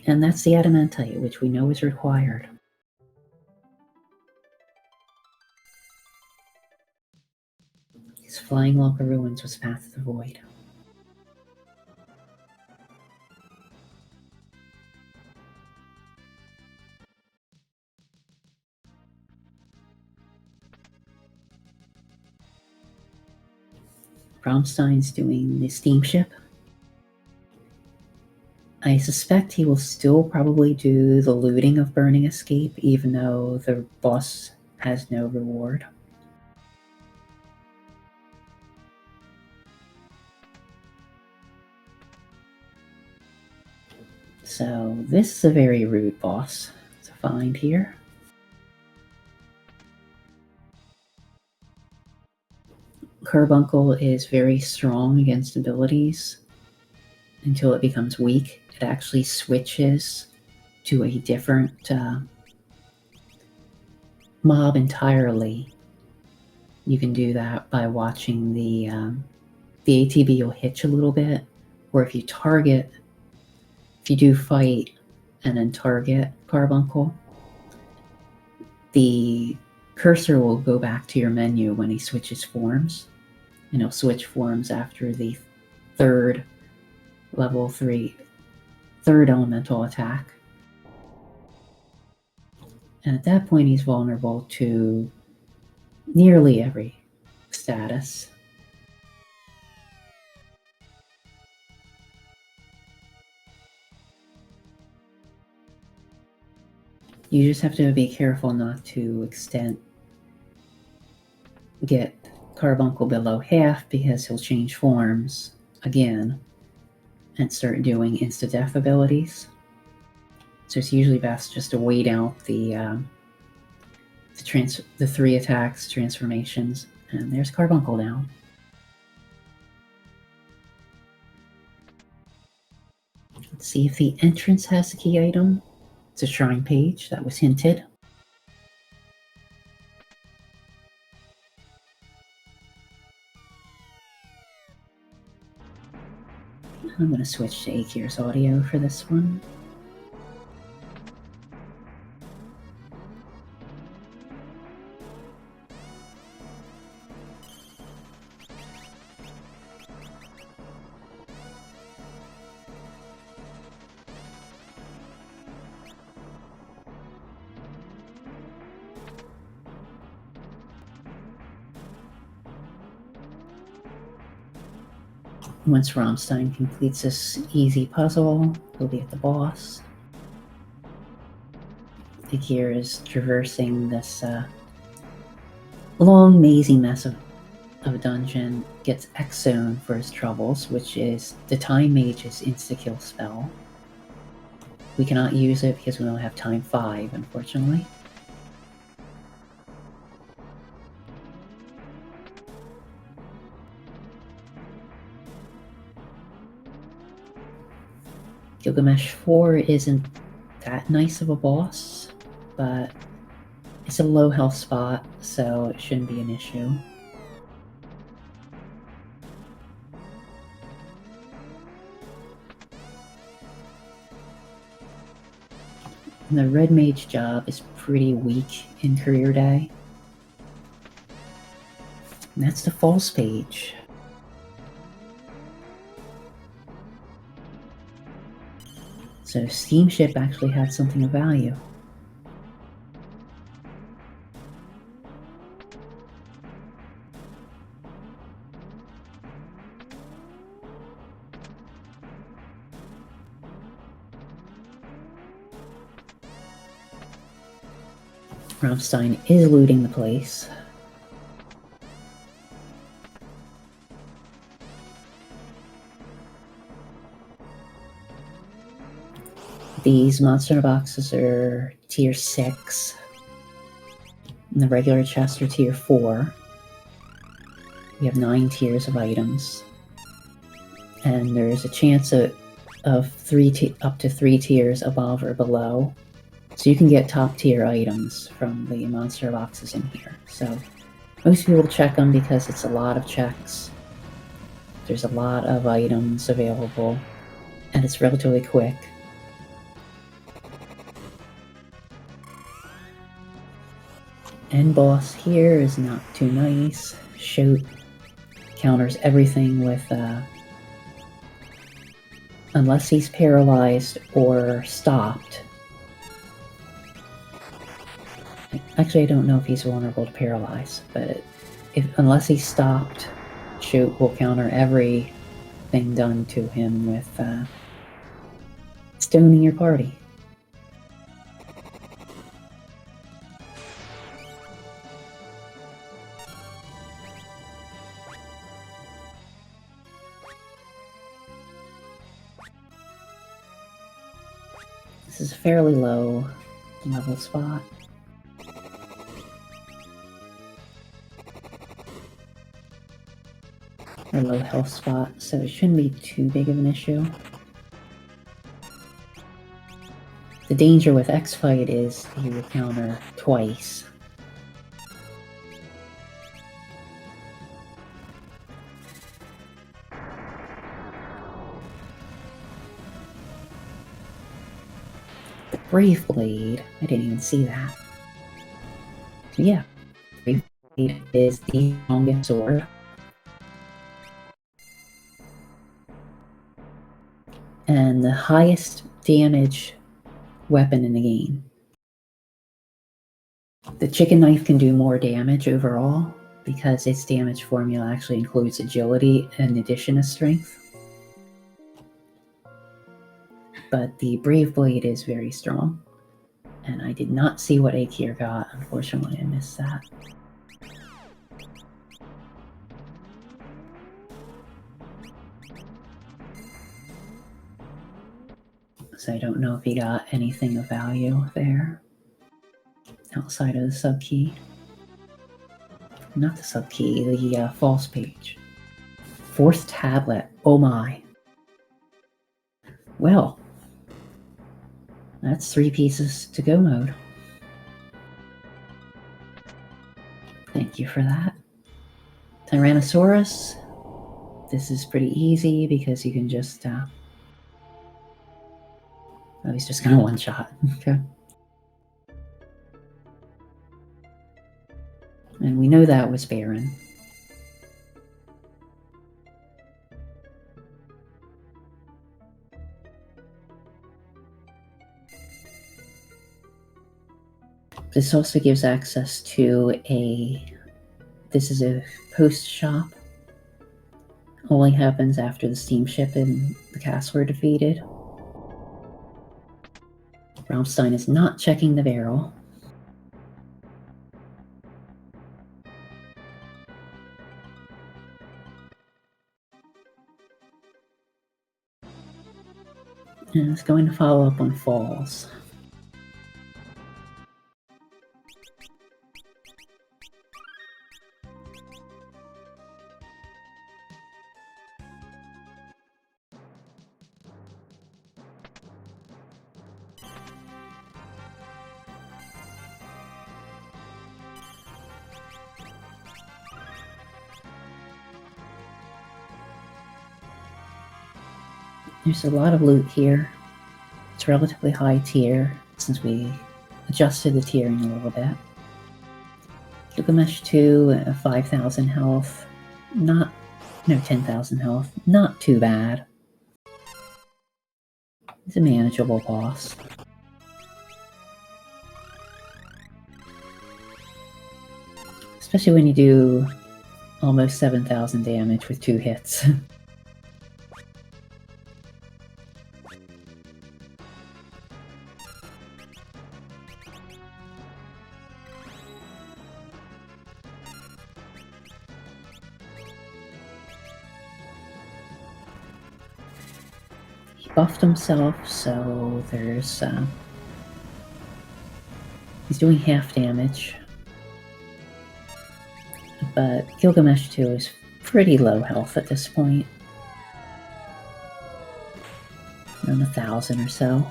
[SPEAKER 1] And that's the adamantite, which we know is required. His flying log of ruins was Path of the Void. Rom-Stein's doing the steamship. I suspect he will still probably do the looting of Burning Escape, even though the boss has no reward. So this is a very rude boss to find here. Carbuncle is very strong against abilities until it becomes weak. It actually switches to a different mob entirely. You can do that by watching the ATB will hitch a little bit, or if you do fight and then target Carbuncle, the cursor will go back to your menu when he switches forms, and he'll switch forms after the third level 3 third elemental attack. And at that point, he's vulnerable to nearly every status. You just have to be careful not to get Carbuncle below half, because he'll change forms again and start doing insta-death abilities. So it's usually best just to wait out the 3 attacks, transformations, and there's Carbuncle now. Let's see if the entrance has a key item. It's a shrine page, that was hinted. I'm going to switch to eykir's audio for this one. Once Rom-Stein completes this easy puzzle, he'll be at the boss. eykir is traversing this long, mazy mess of a dungeon, gets X-Zone for his troubles, which is the Time Mage's insta-kill spell. We cannot use it because we don't have time 5, unfortunately. Gilgamesh 4 isn't that nice of a boss, but it's a low health spot, so it shouldn't be an issue. And the Red Mage job is pretty weak in Career Day. And that's the false page. So Steamship actually had something of value. Rom-Stein is looting the place. These monster boxes are tier 6. And the regular chests are tier 4. We have 9 tiers of items. And there's a chance of up to 3 tiers above or below. So you can get top tier items from the monster boxes in here. So most people check them because it's a lot of checks. There's a lot of items available. And it's relatively quick. End boss here is not too nice. Shoot counters everything with unless he's paralyzed or stopped. Actually, I don't know if he's vulnerable to paralyze, but unless he's stopped, Shoot will counter everything done to him with stoning your party. This is a fairly low level spot. Or low health spot, so it shouldn't be too big of an issue. The danger with X-Fight is he will counter twice. The Brave Blade, I didn't even see that. So yeah, Brave Blade is the strongest sword. and the highest damage weapon in the game. The chicken knife can do more damage overall because its damage formula actually includes agility in addition to strength. But the Brave Blade is very strong. And I did not see what eykir got. Unfortunately, I missed that. So I don't know if he got anything of value there. Outside of the sub-key. Not the sub-key, the false page. Fourth tablet. Oh my. Well, that's 3 pieces to go mode. Thank you for that. Tyrannosaurus. This is pretty easy because you can just... oh, he's just gonna one-shot. Okay. And we know that was Baron. This also gives access to this is a post shop. Only happens after the steamship and the castle are defeated. Rom-Stein is not checking the barrel. And it's going to follow up on falls. There's a lot of loot here. It's relatively high tier since we adjusted the tiering a little bit. Gilgamesh 2, 5,000 health. No, 10,000 health. Not too bad. He's a manageable boss. Especially when you do almost 7,000 damage with 2 hits. He buffed himself, so there's he's doing half damage. But Gilgamesh 2 is pretty low health at this point. Around 1,000 or so.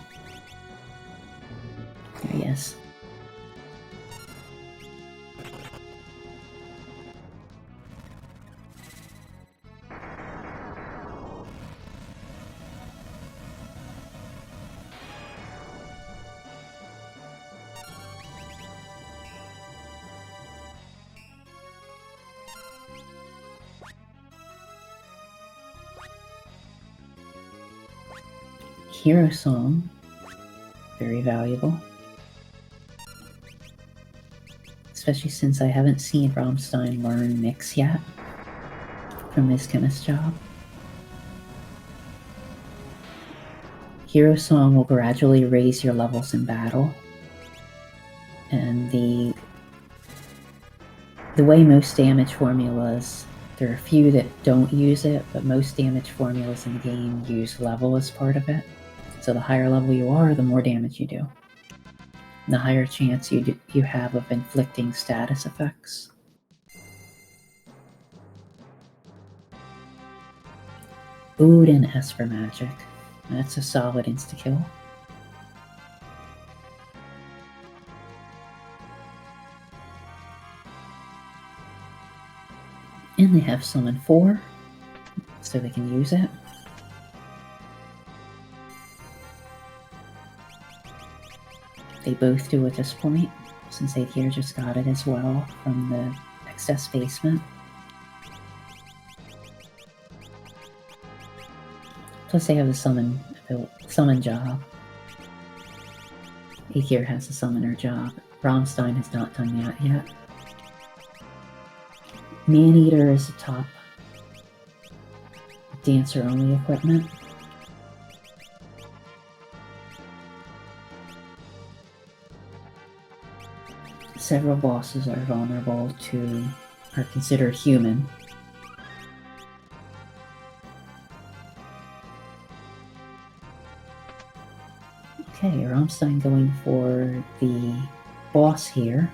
[SPEAKER 1] There he is. Hero Song, very valuable. Especially since I haven't seen Rom-Stein learn Mix yet from his chemist job. Hero Song will gradually raise your levels in battle. And the way most damage formulas, there are a few that don't use it, but most damage formulas in the game use level as part of it. So the higher level you are, the more damage you do. And the higher chance you have of inflicting status effects. Ood and Esper Magic. That's a solid insta-kill. And they have Summon 4, so they can use it. They both do at this point, since eykir just got it as well from the excess basement. Plus they have the summon summon job. Eykir has a summoner job. Rom-Stein has not done that yet. Man-Eater is the top dancer-only equipment. Several bosses are vulnerable to, are considered human. Okay, Rom-Stein going for the boss here.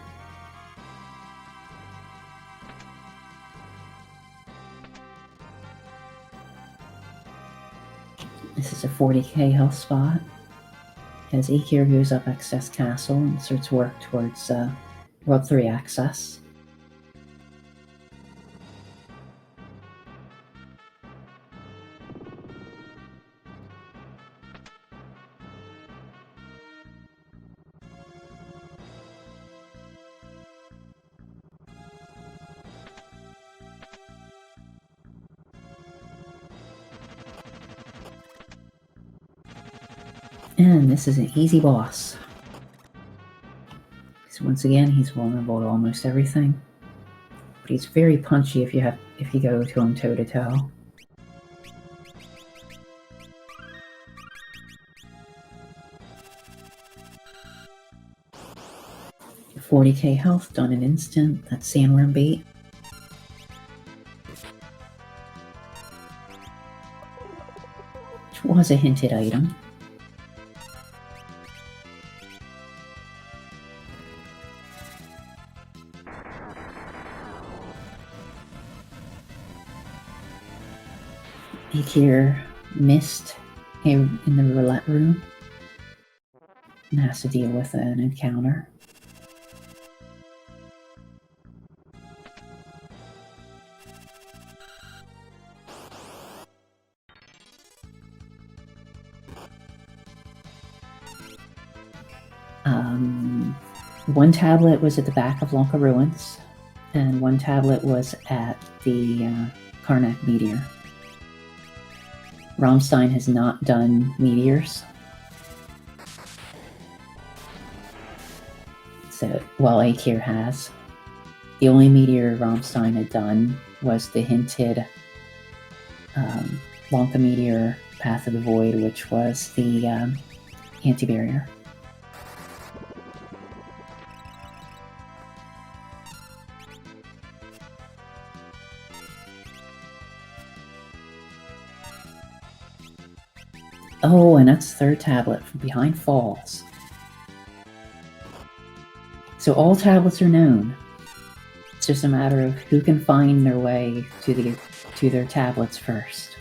[SPEAKER 1] This is a 40k health spot. As eykir goes up Excess Castle and starts work towards World 3 access. And this is an easy boss. So once again, he's vulnerable to almost everything. But he's very punchy if you go to him toe to toe. $40k health done in an instant. That's sandworm bait. Which was a hinted item. Eykir missed in the roulette room and has to deal with an encounter. One tablet was at the back of Lanka Ruins, and one tablet was at the Karnak Meteor. Rom-Stein has not done meteors. So, while eykir has. The only meteor Rom-Stein had done was the hinted Lanka Meteor Path of the Void, which was the anti-barrier. Oh, and that's third tablet from behind falls. So all tablets are known. It's just a matter of who can find their way to their tablets first.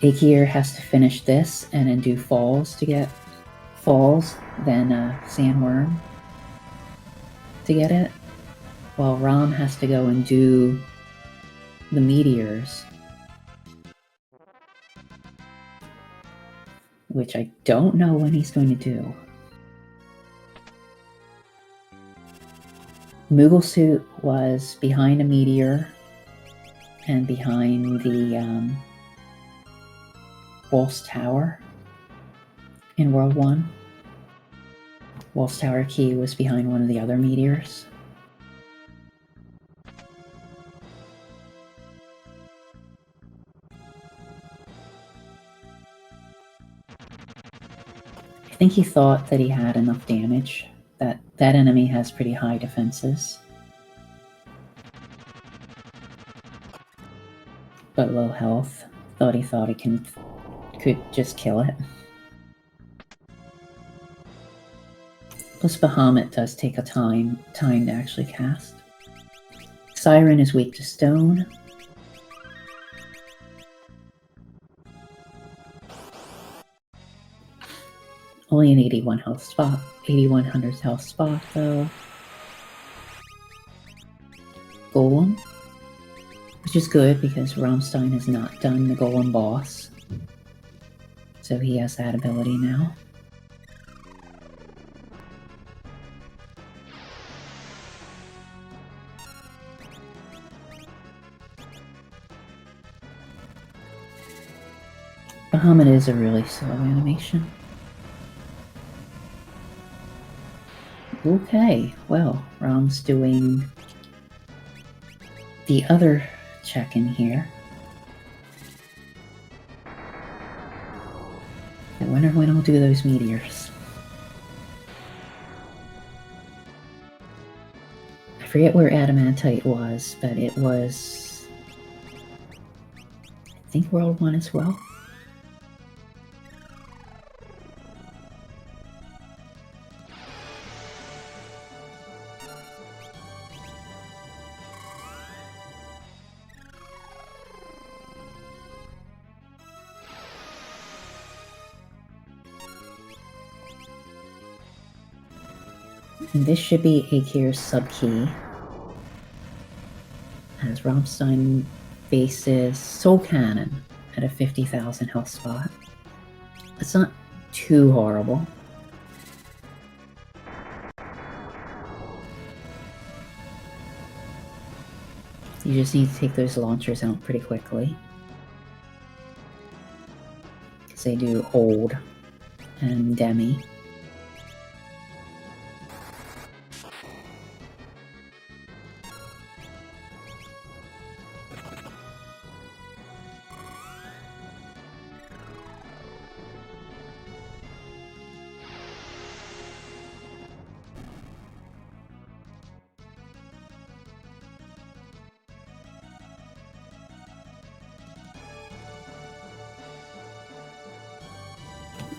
[SPEAKER 1] Eykir has to finish this and then do falls to get falls, then sandworm to get it, while Rom has to go and do the meteors, which I don't know when he's going to do. Moogle Suit was behind a meteor and behind the Wolf's Tower in World 1. Wolf's Tower key was behind one of the other meteors. I think he thought that he had enough damage. That enemy has pretty high defenses, but low health. Thought he could just kill it. Plus Bahamut does take a time to actually cast. Siren is weak to stone. Only an 81 health spot. 8100 health spot though. Golem, which is good because Rom-Stein has not done the Golem boss, so he has that ability now. Bahamut is a really slow animation. Okay, well, Rom's doing the other check-in here. I wonder when I'll do those meteors. I forget where Adamantite was, but it was, I think, World 1 as well. And this should be eykir's sub-key. As Rom-Stein faces Soul Cannon at a 50,000 health spot. It's not too horrible. You just need to take those launchers out pretty quickly. Because they do hold and demi.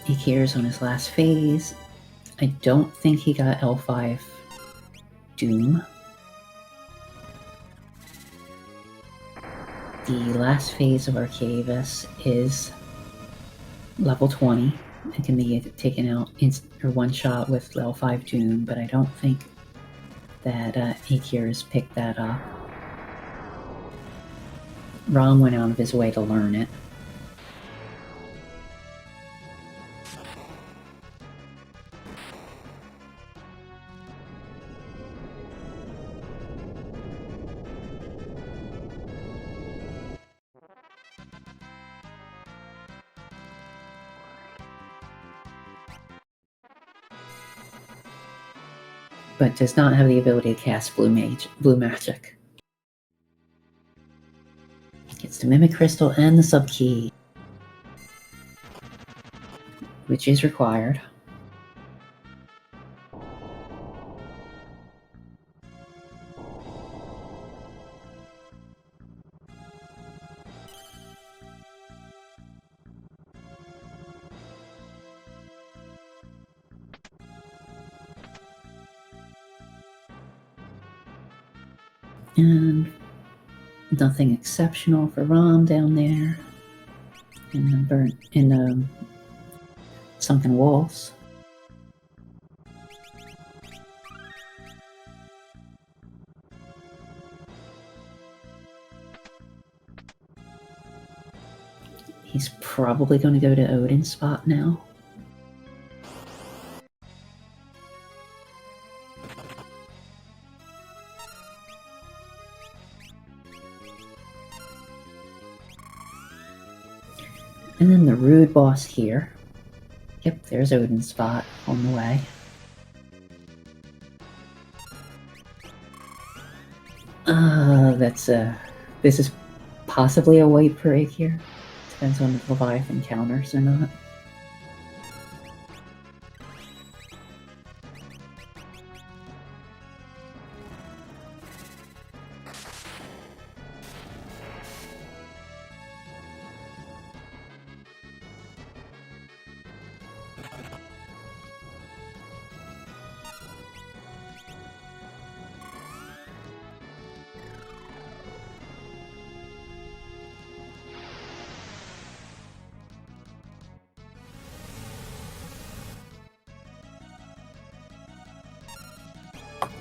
[SPEAKER 1] Eykir's on his last phase. I don't think he got L5 Doom. The last phase of Archivus is level 20. It can be taken out or one shot with L5 Doom, but I don't think that eykir has picked that up. Rom went out of his way to learn it. But does not have the ability to cast blue magic. Gets the Mimic Crystal and the sub-key, which is required. And nothing exceptional for Rom down there in the sunken walls. He's probably going to go to Odin's spot now. And then the Rude boss here. Yep, there's Odin's spot on the way. This is possibly a wipe for eykir. Depends on if Leviathan counters or not.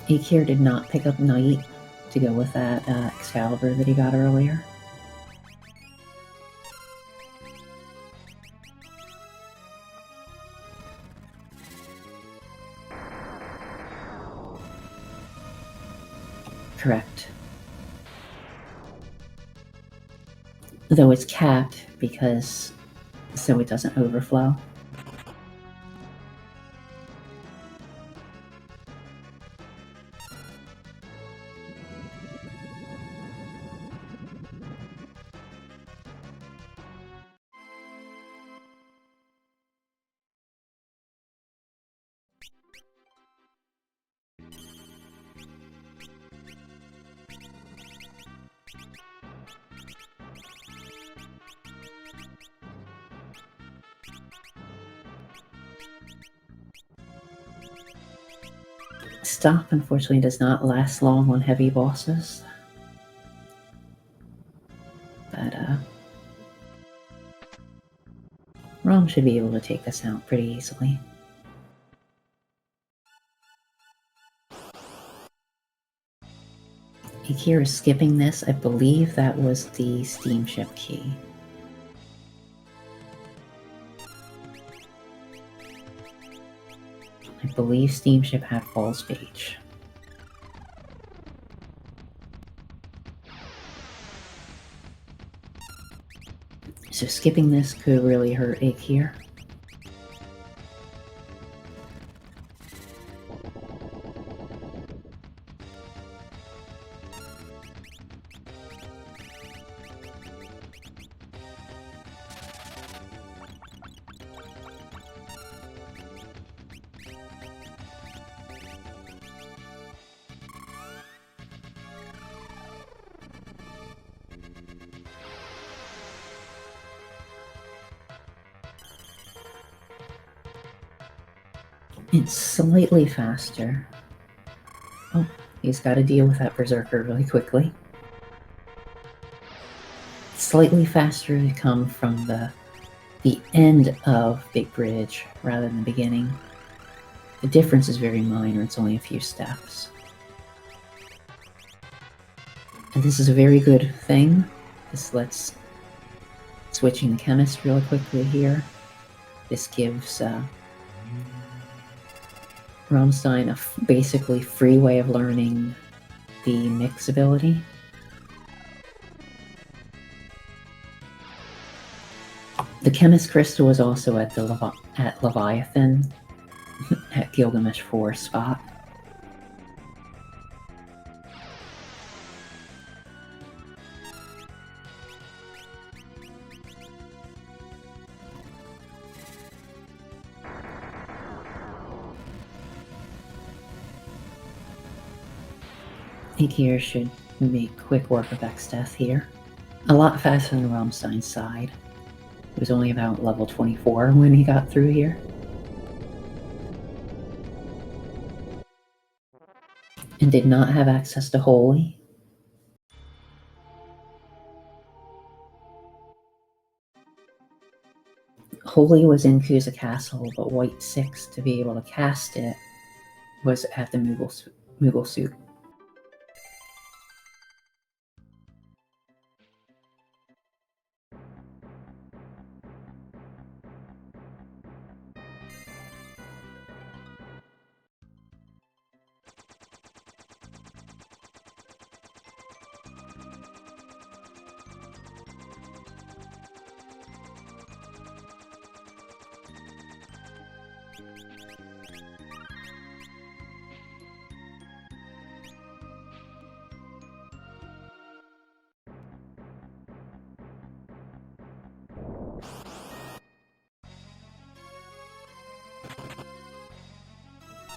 [SPEAKER 1] Eykir did not pick up Knight to go with that Excalibur that he got earlier. Correct. Though it's capped because so it doesn't overflow. Stop, unfortunately, does not last long on heavy bosses. But, Rom should be able to take this out pretty easily. eykir is skipping this. I believe that was the steamship key. I believe steamship had fall speech. So skipping this could really hurt eykir. It's slightly faster. Oh, he's got to deal with that berserker really quickly. It's slightly faster to come from the end of Big Bridge rather than the beginning. The difference is very minor, it's only a few steps. And this is a very good thing. This lets switching the chemist really quickly here. This gives Rom-Stein a basically free way of learning the mix ability. The chemist crystal was also at the Leviathan at Gilgamesh 4 spot. eykir should make quick work of Exdeath here. A lot faster than Rom-Stein's side. He was only about level 24 when he got through here. And did not have access to Holy. Holy was in Kuza Castle, but White 6 to be able to cast it was at the Moogle suit.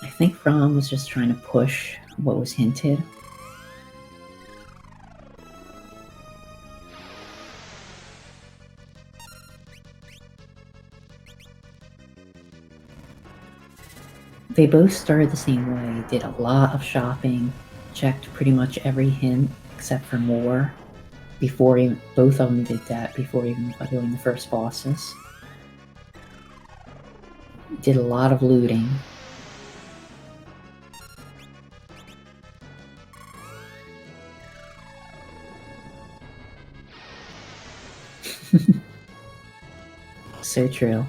[SPEAKER 1] I think Rom was just trying to push what was hinted. They both started the same way, did a lot of shopping, checked pretty much every hint except for more. Both of them did that before even doing the first bosses. Did a lot of looting. So true.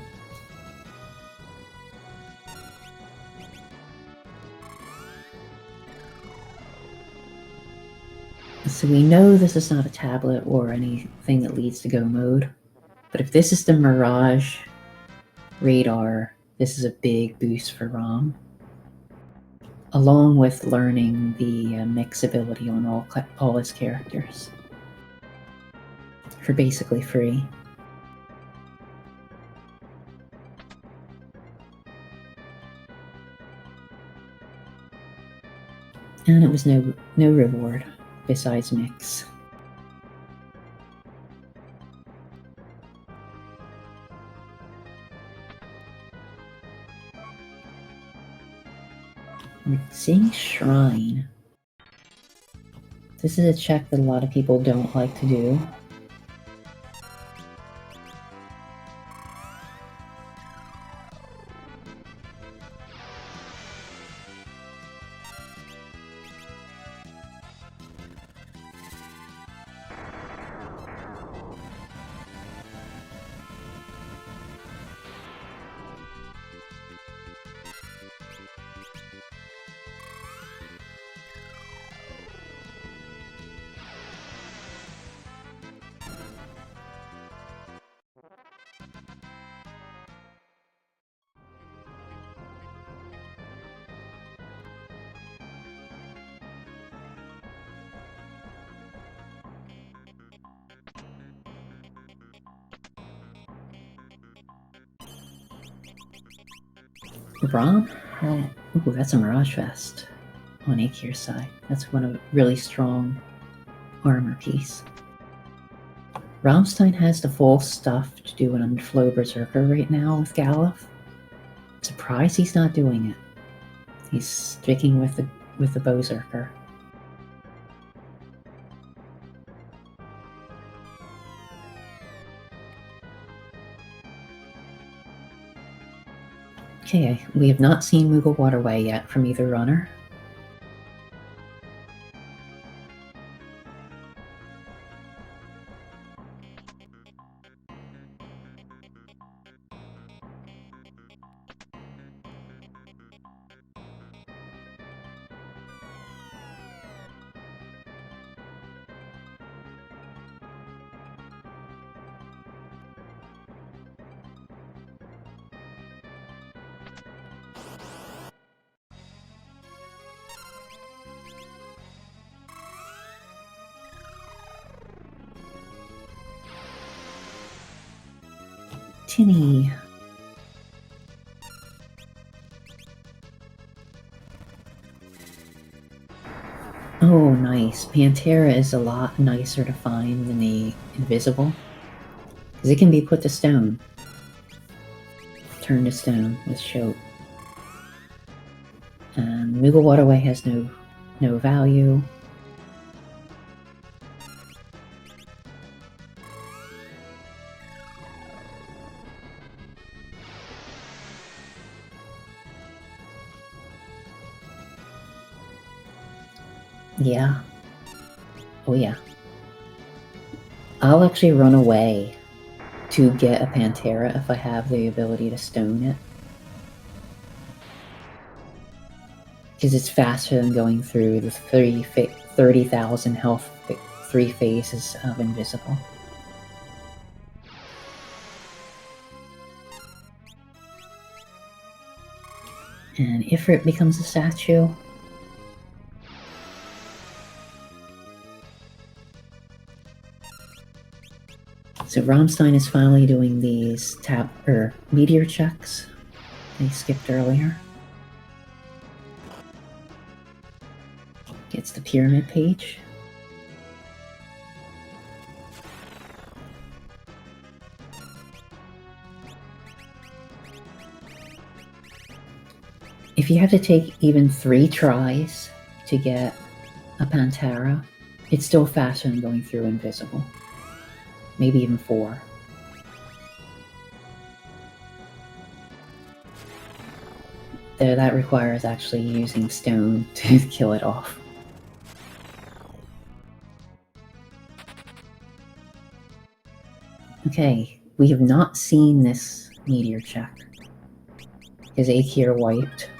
[SPEAKER 1] So we know this is not a tablet or anything that leads to go mode, But if this is the Mirage radar, this is a big boost for Rom, along with learning the mix ability on all his characters for basically free. And it was no reward besides mix. Mixing Shrine. This is a check that a lot of people don't like to do. Rom? Oh, ooh, that's a Mirage Vest on eykir's side. That's one of a really strong armor piece. Rom-Stein has the full stuff to do an Unflow Berserker right now with Galuf. Surprised he's not doing it. He's sticking with the Berserker. Okay, we have not seen Moogle Waterway yet from either runner. Tinny. Oh, nice. Pantera is a lot nicer to find than the Invisible, because it can be put to stone. Turn to stone with Shoat. Moogle Waterway has no value. Yeah. Oh yeah. I'll actually run away to get a Pantera if I have the ability to stone it. Because it's faster than going through the 30,000 health 3 phases of Invisible. And Ifrit becomes a statue. So Rom-Stein is finally doing these meteor checks they skipped earlier. Gets the pyramid page. If you have to take even 3 tries to get a Pantera, it's still faster than going through Invisible. Maybe even 4. Though that requires actually using stone to kill it off. Okay, we have not seen this meteor check. Is eykir wiped?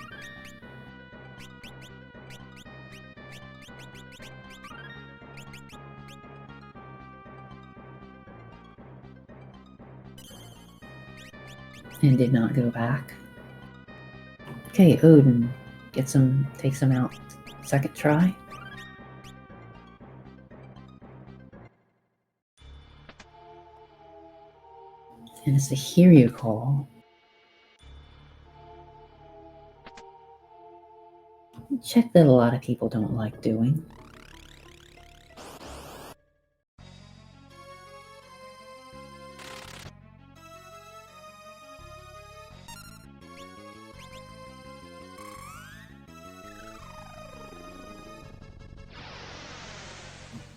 [SPEAKER 1] and did not go back. Okay, Odin takes him out second try. And it's a hear you call. Check that a lot of people don't like doing.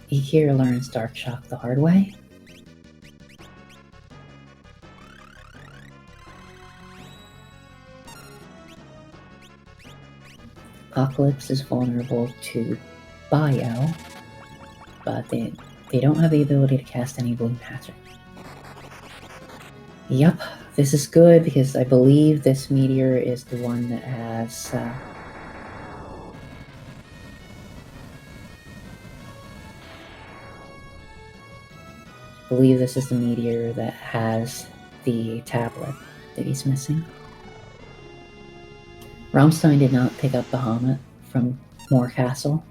[SPEAKER 1] Eykir learns Dark Shock the hard way. Apocalypse is vulnerable to Bio, but they don't have the ability to cast any blue magic. Yup, this is good because I believe this meteor is the one that has I believe this is the meteor that has the tablet that he's missing. Rom-Stein did not pick up Bahamut from Moor Castle,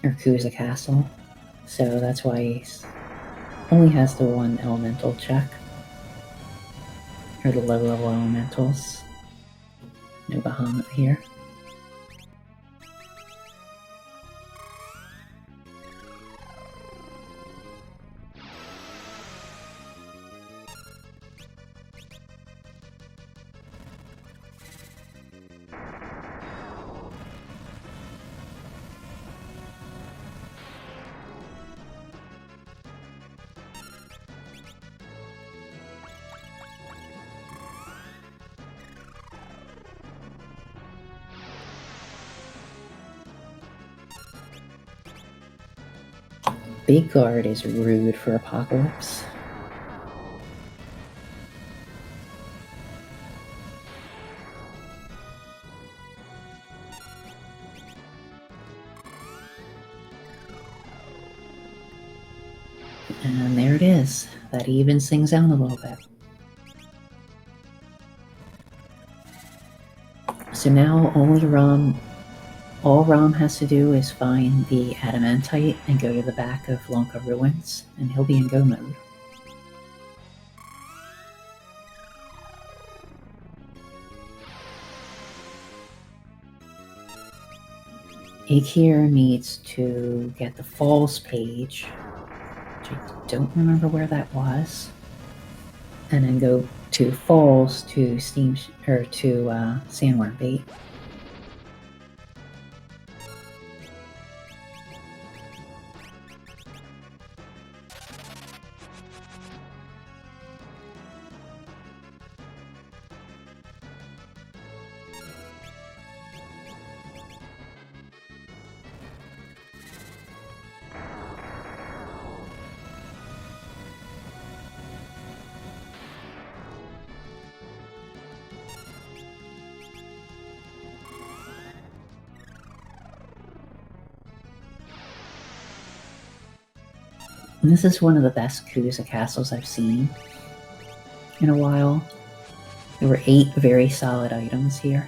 [SPEAKER 1] or Kuza Castle, so that's why he only has the one elemental check, or the low level elementals. No Bahamut here. Big Guard is rude for Apocalypse. And there it is. That evens things out a little bit. So now all Rom has to do is find the Adamantite and go to the back of Lanka Ruins, and he'll be in go mode. Eykir needs to get the Falls page, which I don't remember where that was, and then go to Falls to Sandworm Bait. And this is one of the best Kuza castles I've seen in a while. There were 8 very solid items here.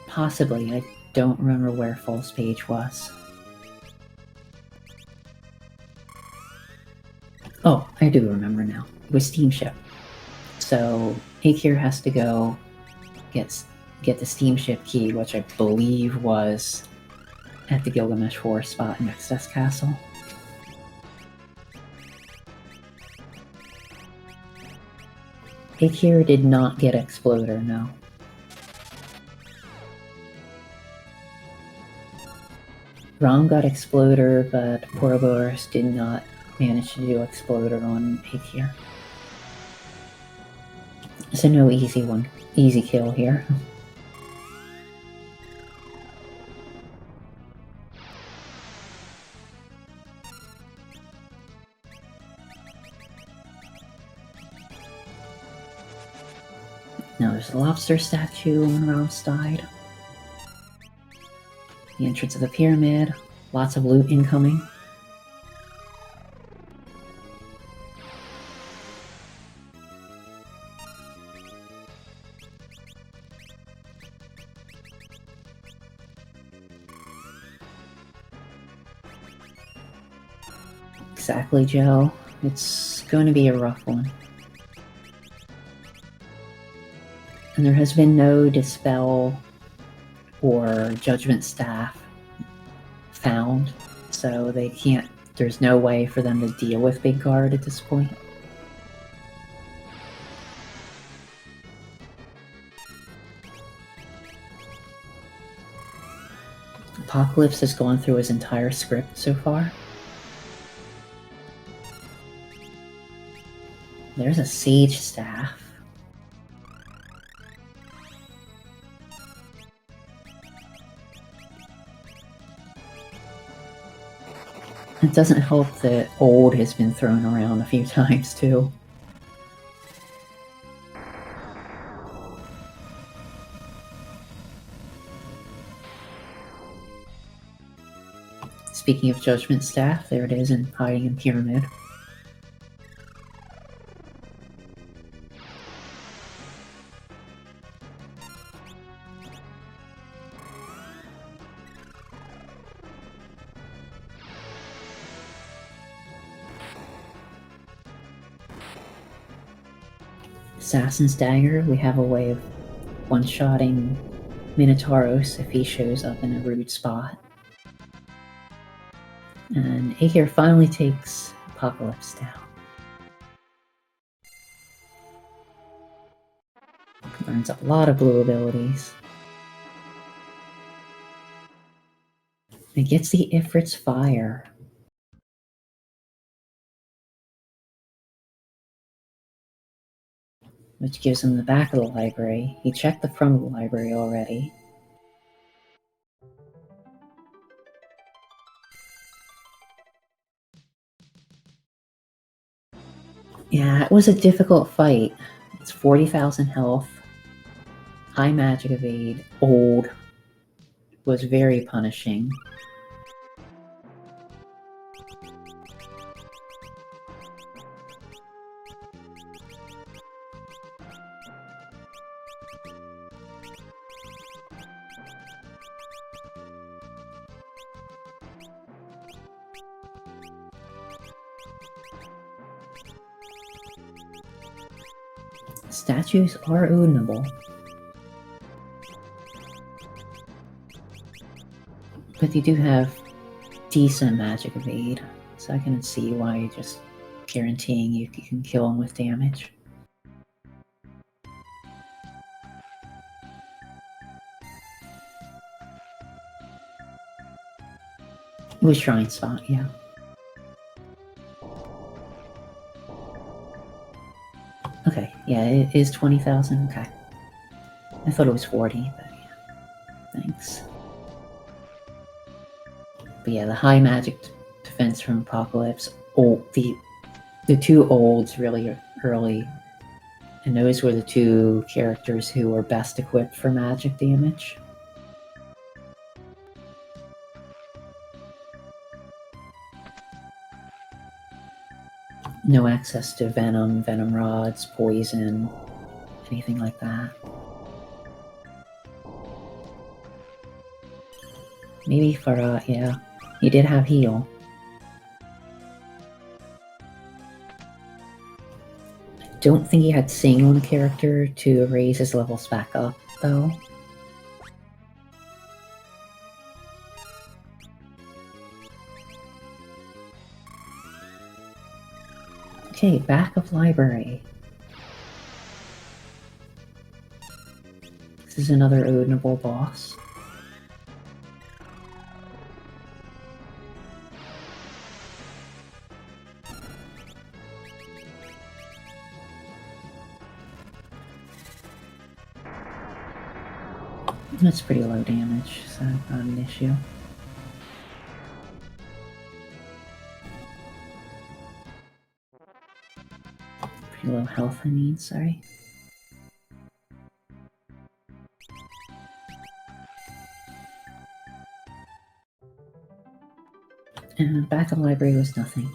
[SPEAKER 1] Possibly, I don't remember where False Page was. Oh, I do remember now. It was Steamship. So Eykir has to go get the steamship key, which I believe was at the Gilgamesh Forest spot in Excess Castle. Eykir did not get Exploder, no. Rom got Exploder, but Ouroboros did not manage to do Exploder on Eykir. So no easy kill here. Now there's a lobster statue on Rom-Stein. The entrance of the pyramid. Lots of loot incoming. Exactly, Joe. It's going to be a rough one. And there has been no Dispel or Judgment Staff found, so they can't, there's no way for them to deal with Big Guard at this point. Apocalypse has gone through his entire script so far. There's a Sage Staff. It doesn't help that old has been thrown around a few times too. Speaking of Judgment Staff, there it is in hiding in Pyramid. Assassin's Dagger, we have a way of one-shotting Minotauros if he shows up in a rude spot. And eykir finally takes Apocalypse down. Learns a lot of blue abilities. It gets the Ifrit's Fire. Which gives him the back of the library. He checked the front of the library already. Yeah, it was a difficult fight. It's 40,000 health. High magic evade. Old. Was very punishing. Statues are ownable. But they do have decent magic evade, so I can see why just guaranteeing you can kill them with damage. With Shrine Spot, yeah. Okay, yeah, it is 20,000, okay. I thought it was 40, but yeah. Thanks. But yeah, the high magic defense from Apocalypse, the two olds really early, and those were the two characters who were best equipped for magic damage. No access to venom, venom rods, poison, anything like that. Maybe for, yeah, he did have heal. I don't think he had sing on a character to raise his levels back up, though. Okay, back of library. This is another ownable boss. That's pretty low damage, so not an issue. Pretty low health, I mean, sorry. And back in the library was nothing.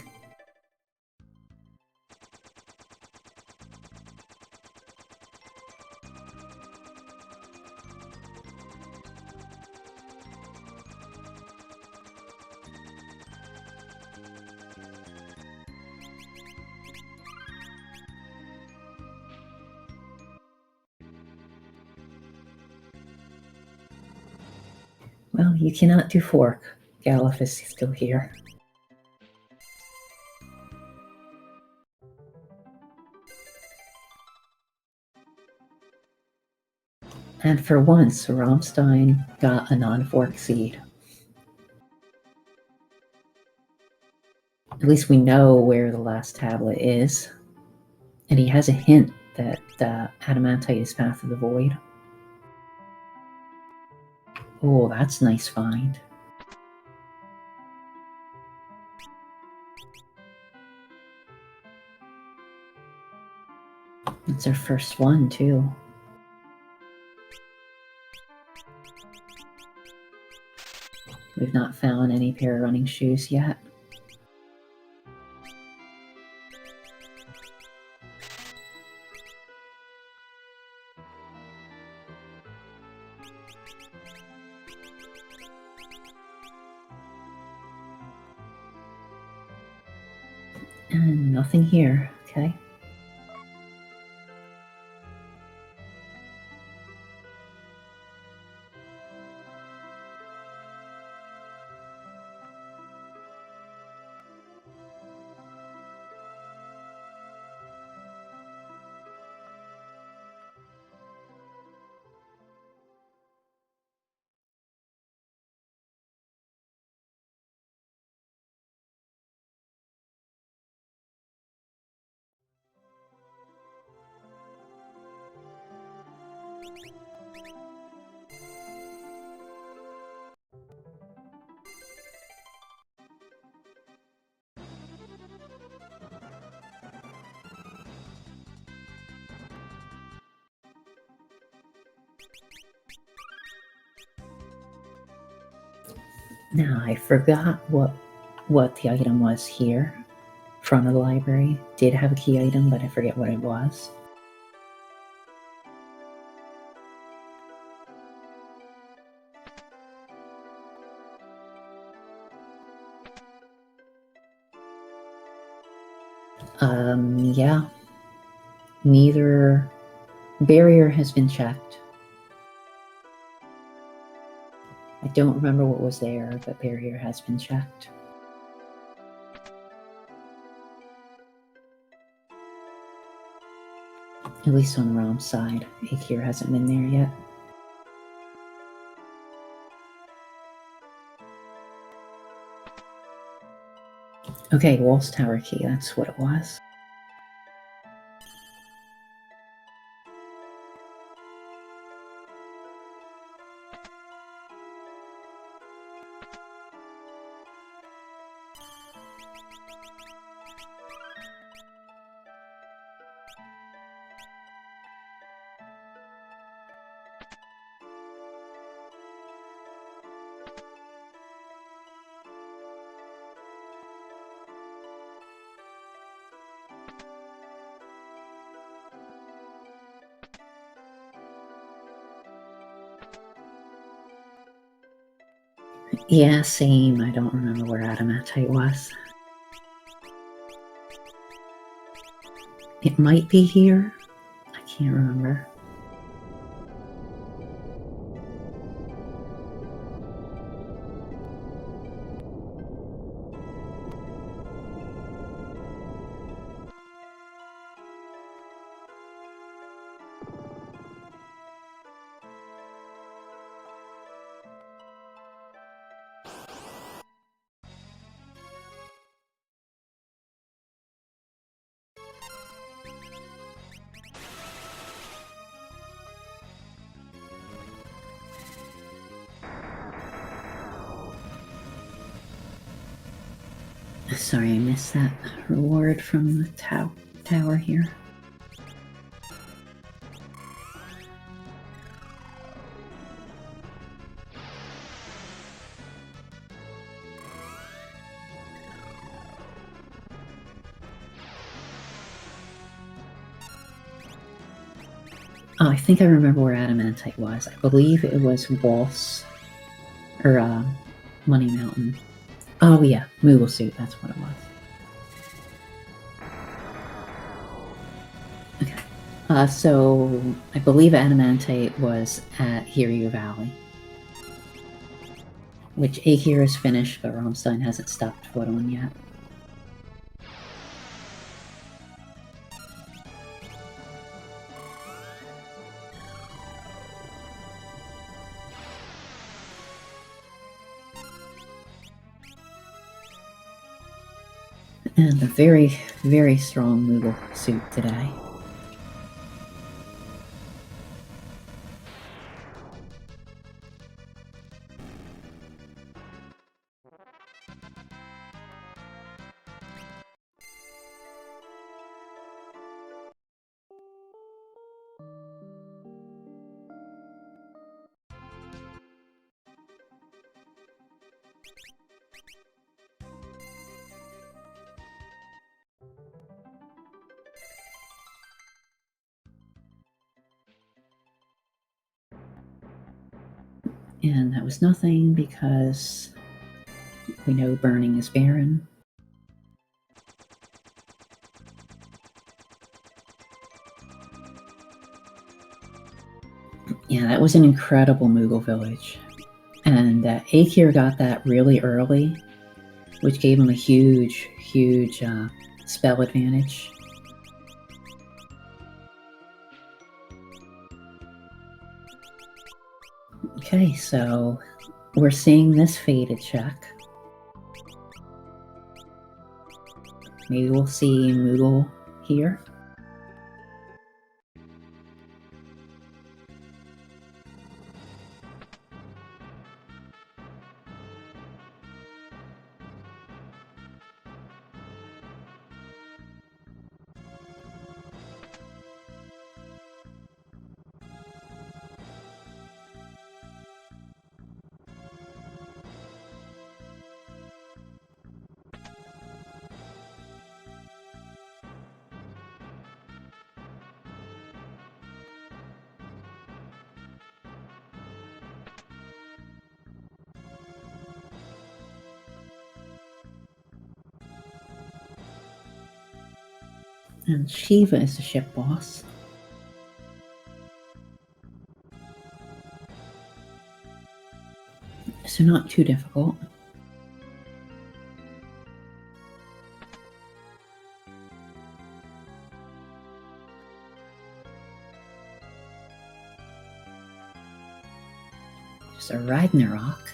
[SPEAKER 1] Well, you cannot do fork. Galuf is still here. And for once, Rom-Stein got a non-fork seed. At least we know where the last tablet is. And he has a hint that Adamantite is Path of the Void. Oh, that's a nice find. It's our first one, too. We've not found any pair of running shoes yet. And nothing here, okay. Now, I forgot what the item was here. Front of the library. Did have a key item, but I forget what it was. Yeah. Neither barrier has been checked. I don't remember what was there, but barrier has been checked. At least on Rom's side. eykir hasn't been there yet. Okay, Walls Tower key, that's what it was. Yeah, same. I don't remember where Adamantite was. It might be here. I can't remember. Sorry, I missed that reward from the tower here. Oh, I think I remember where Adamantite was. I believe it was Waltz, or Money Mountain. Oh yeah, Moogle Suit, that's what it was. Okay. So I believe Adamantite was at Hiryu Valley, which eykir is finished, but Rom-Stein hasn't stopped foot on yet. And a very, very strong Moogle suit today. And that was nothing because we know burning is barren. Yeah, that was an incredible Moogle village. And eykir got that really early, which gave him a huge, huge spell advantage. Okay, so we're seeing this faded check. Maybe we'll see Moogle here. And Shiva is the ship boss. So not too difficult. Just a Ragnarok.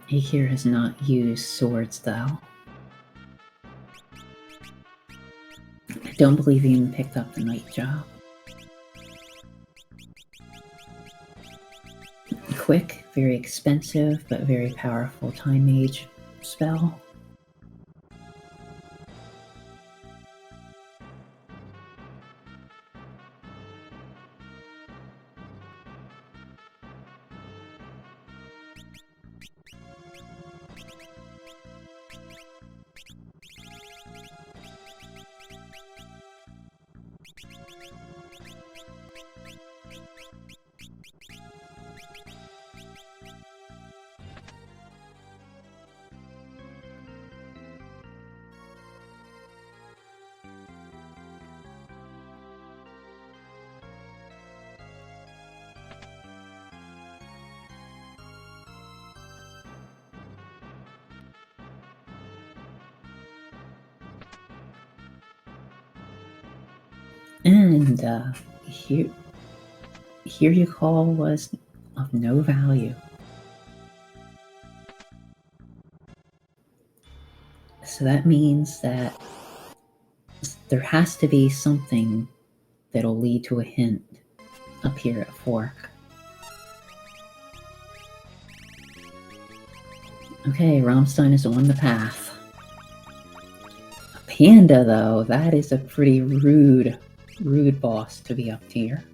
[SPEAKER 1] eykir has not used swords though. I don't believe he even picked up the night job. Quick, very expensive, but very powerful time mage spell. And here you call was of no value. So that means that there has to be something that'll lead to a hint up here at Fork. Okay, Rom-Stein is on the path. A panda, though, that is a pretty rude boss to be up tier.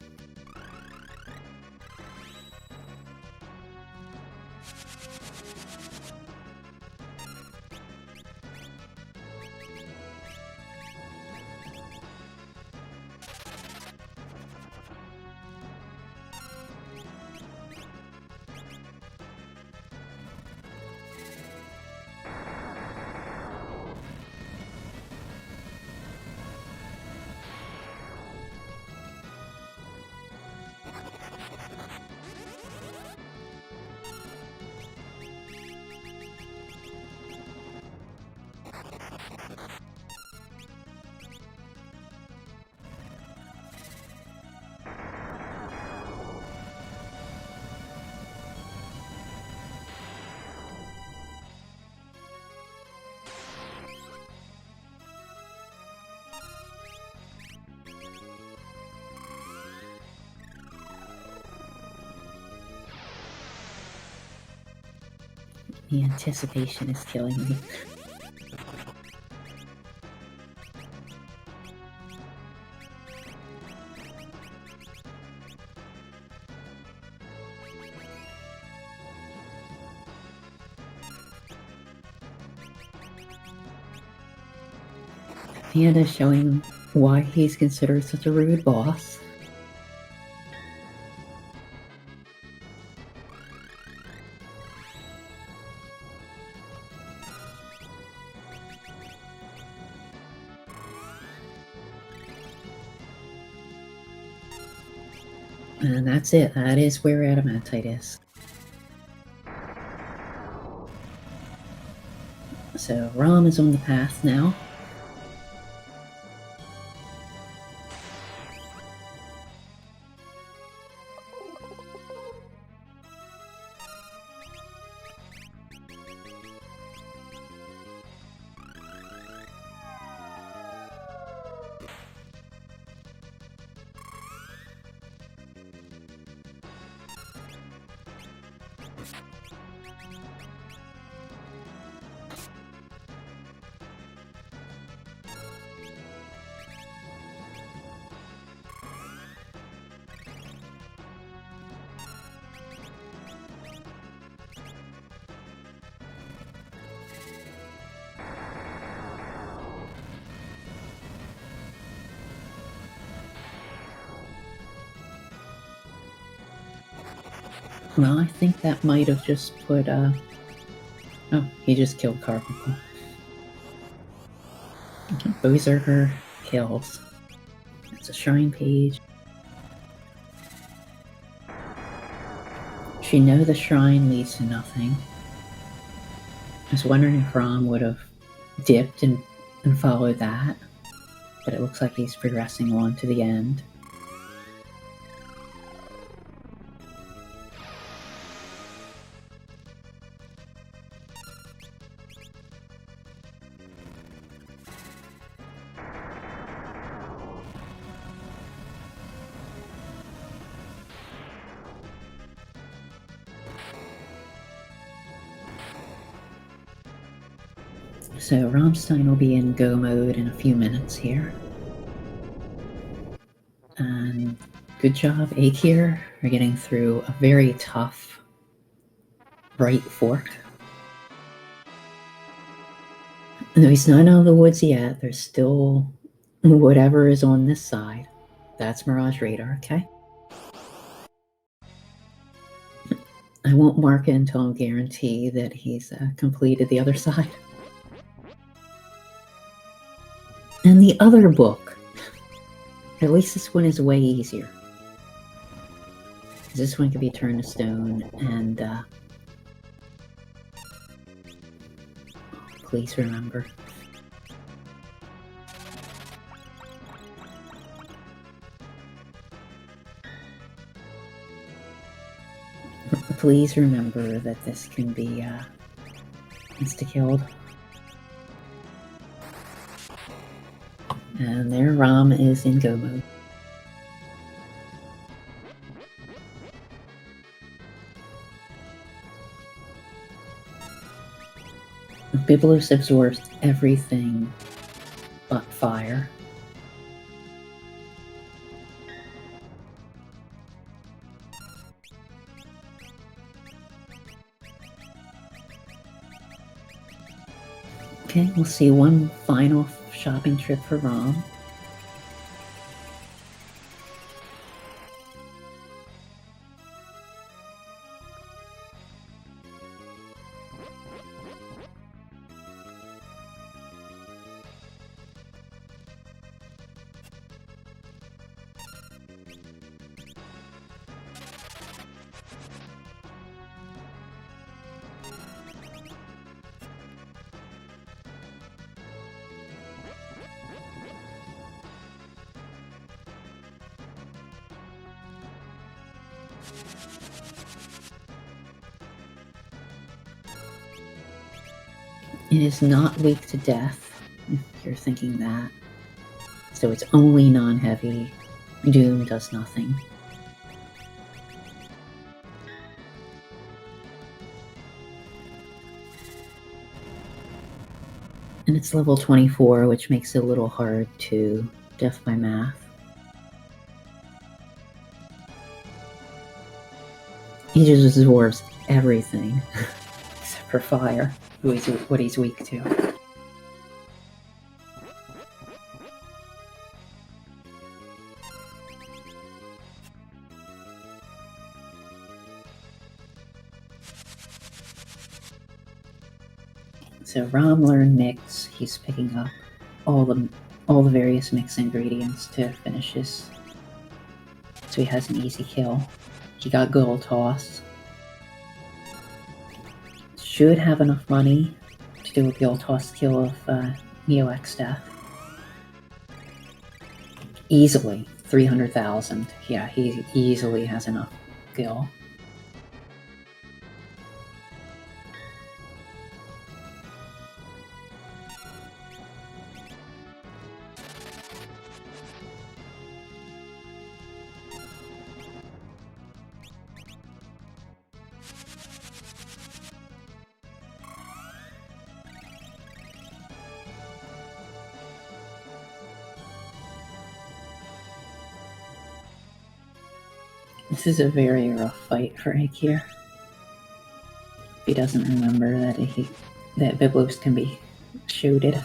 [SPEAKER 1] The anticipation is killing me. And is showing why he's considered such a rude boss. And that's it. That is where adamantite is. So Rom is on the path now. Well, I think that might have just put, oh, he just killed Carbuncle. Berserker kills. It's a shrine page. She know the shrine leads to nothing. I was wondering if Rom would have dipped and followed that, but it looks like he's progressing on to the end. So Rom-Stein will be in go mode in a few minutes here. And good job, eykir. We're getting through a very tough right fork. No, he's not out of the woods yet. There's still whatever is on this side. That's Mirage Radar, okay? I won't mark it until I'm guaranteed that he's completed the other side. And the other book. At least this one is way easier. This one can be turned to stone, and please remember. Please remember that this can be insta-killed. And there Rom is in go mode. Biblos absorbs everything but fire. Okay, we'll see one final shopping trip for Rom. It is not weak to death, if you're thinking that. So it's only non-heavy. Doom does nothing. And it's level 24, which makes it a little hard to death by math. He just absorbs everything except for fire, what he's weak to. So Rom learned mix. He's picking up all the various mix ingredients to finish his. So he has an easy kill. He got goal toss. Should have enough money to do a goal toss kill of Neo-X death. Easily 300,000. Yeah, he easily has enough gil. This is a very rough fight for eykir. He doesn't remember that Byblos can be shooted.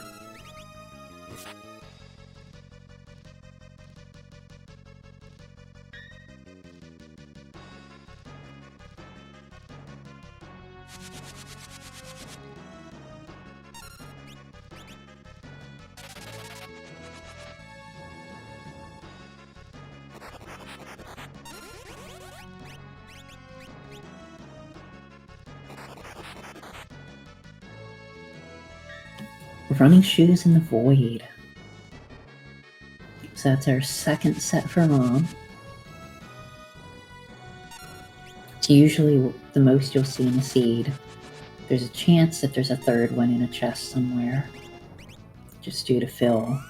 [SPEAKER 1] Running shoes in the void. So that's our second set for Rom. It's usually the most you'll see in a seed. There's a chance that there's a third one in a chest somewhere, just due to fill.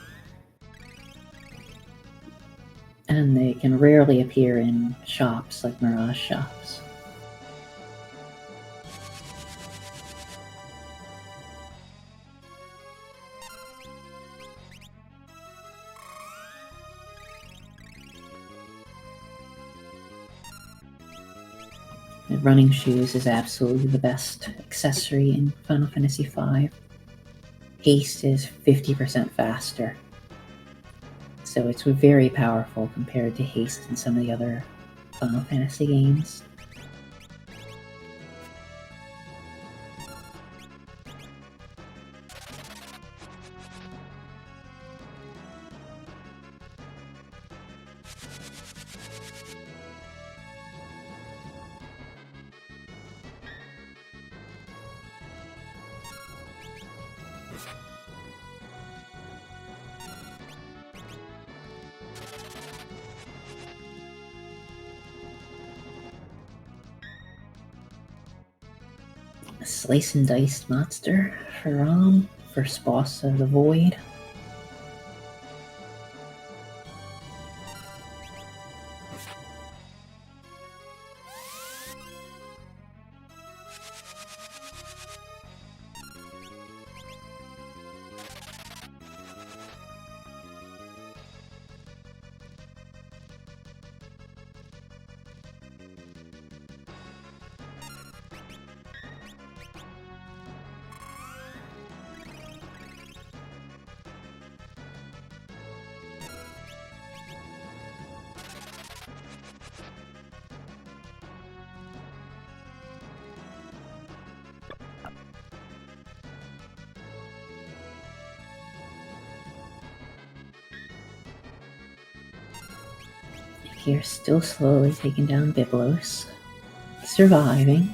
[SPEAKER 1] And they can rarely appear in shops like Mirage shops. Running shoes is absolutely the best accessory in Final Fantasy V. Haste is 50% faster, so it's very powerful compared to haste in some of the other Final Fantasy games. A slice and diced monster for Rom, first boss of the void. Here, still slowly taking down Byblos, surviving.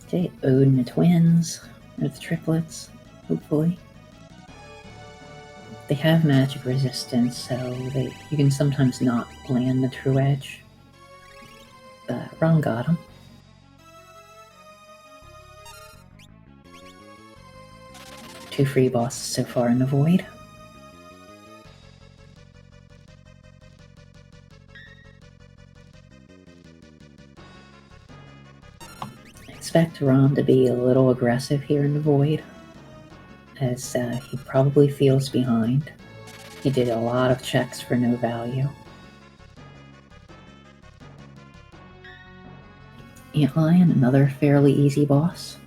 [SPEAKER 1] Okay, Odin the twins, or the triplets, hopefully. They have magic resistance, so you can sometimes not land the true edge. But Rom got him. Two free bosses so far in the void. Expect Rom to be a little aggressive here in the void, as he probably feels behind. He did a lot of checks for no value. Antlion, another fairly easy boss.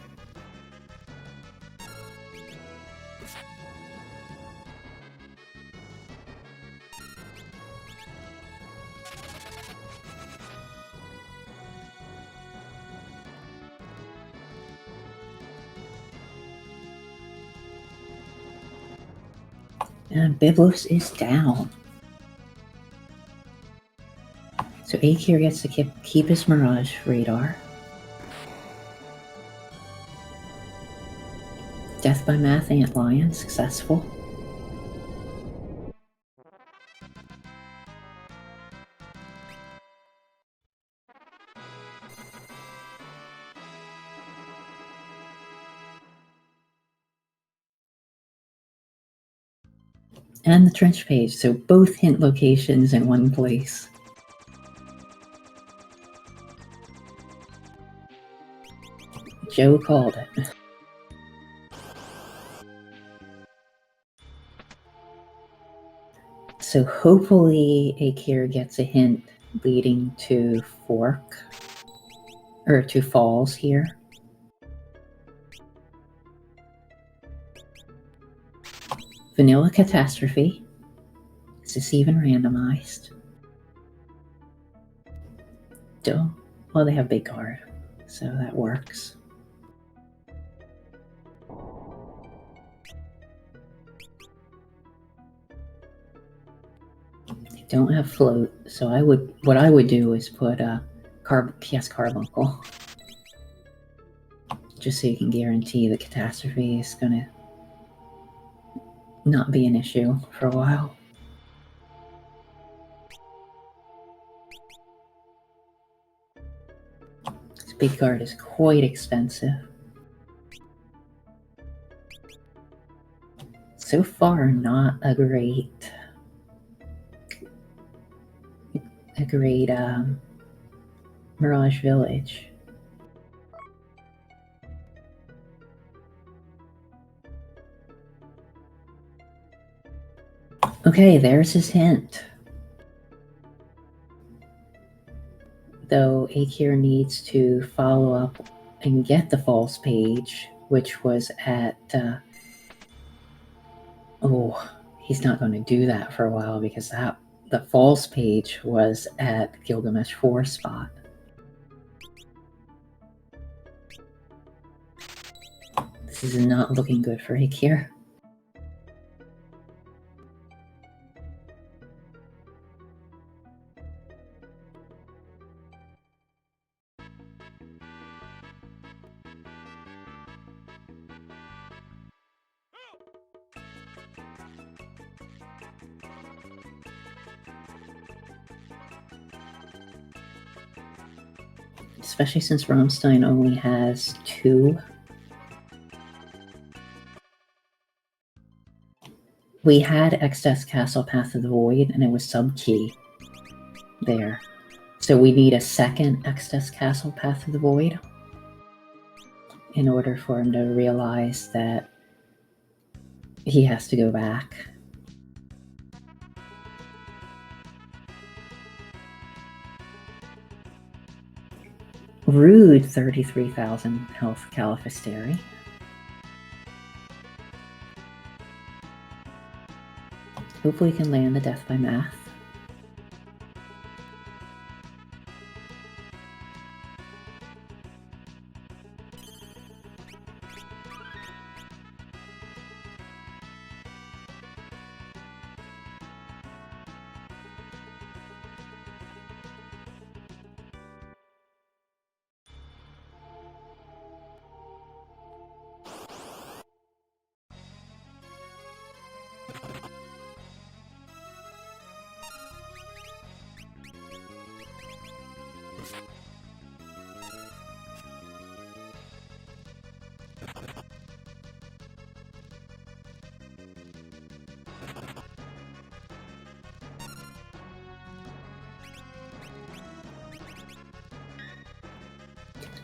[SPEAKER 1] And Biblos is down. So eykir gets to keep his Mirage radar. Death by Math Antlion, successful. And the trench page, so both hint locations in one place. Joe called it. So hopefully eykir gets a hint leading to Fork, or to Falls here. Vanilla Catastrophe. Is this even randomized? Well, they have big card, so that works. They don't have float, so what I would do is put PS Carbuncle, just so you can guarantee the Catastrophe is gonna not be an issue for a while. This big card is quite expensive. So far, not a great Mirage Village. Okay, there's his hint. Though eykir needs to follow up and get the false page, which was at... he's not going to do that for a while because the false page was at Gilgamesh 4 spot. This is not looking good for eykir. Especially since Rom-Stein only has 2. We had Exodus Castle Path of the Void, and it was sub-key there. So we need a second Exodus Castle Path of the Void in order for him to realize that he has to go back. Rude 33,000 health Califasteri. Hopefully he can land the Death by Math.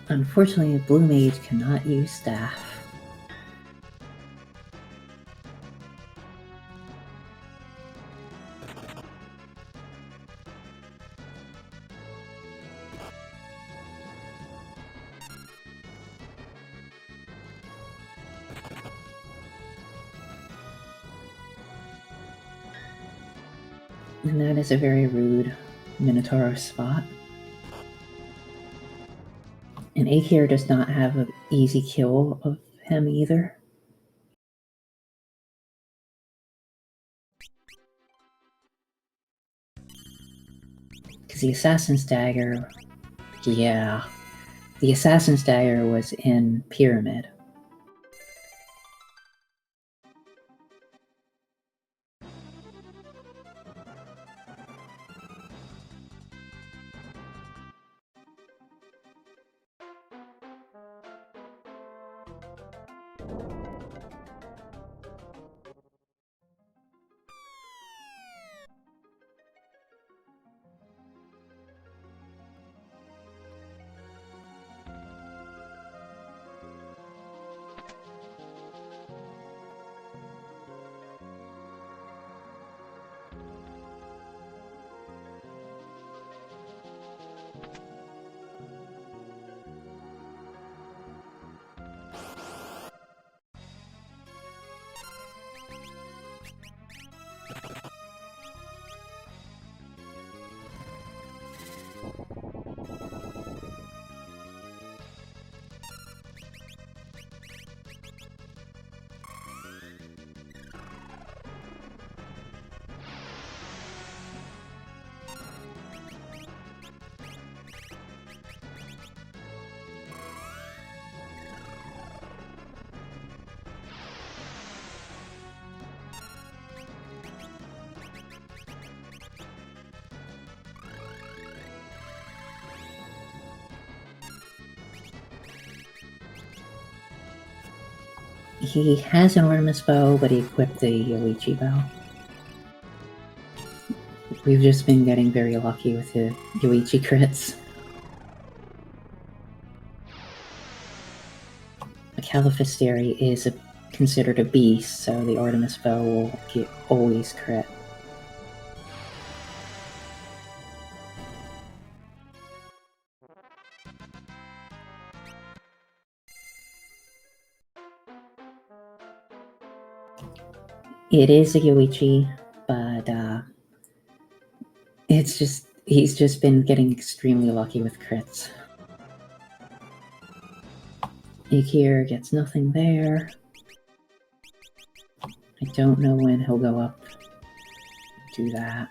[SPEAKER 1] Unfortunately, a blue mage cannot use staff. And that is a very rude Minotaur spot. And eykir does not have an easy kill of him either. Because the Assassin's Dagger, yeah, the Assassin's Dagger was in Pyramid. He has an Artemis bow, but he equipped the Yoichi bow. We've just been getting very lucky with the Yoichi crits. A Califisteri is considered a beast, so the Artemis bow will always crit. It is a Yoichi, but he's just been getting extremely lucky with crits. eykir gets nothing there. I don't know when he'll go up and do that.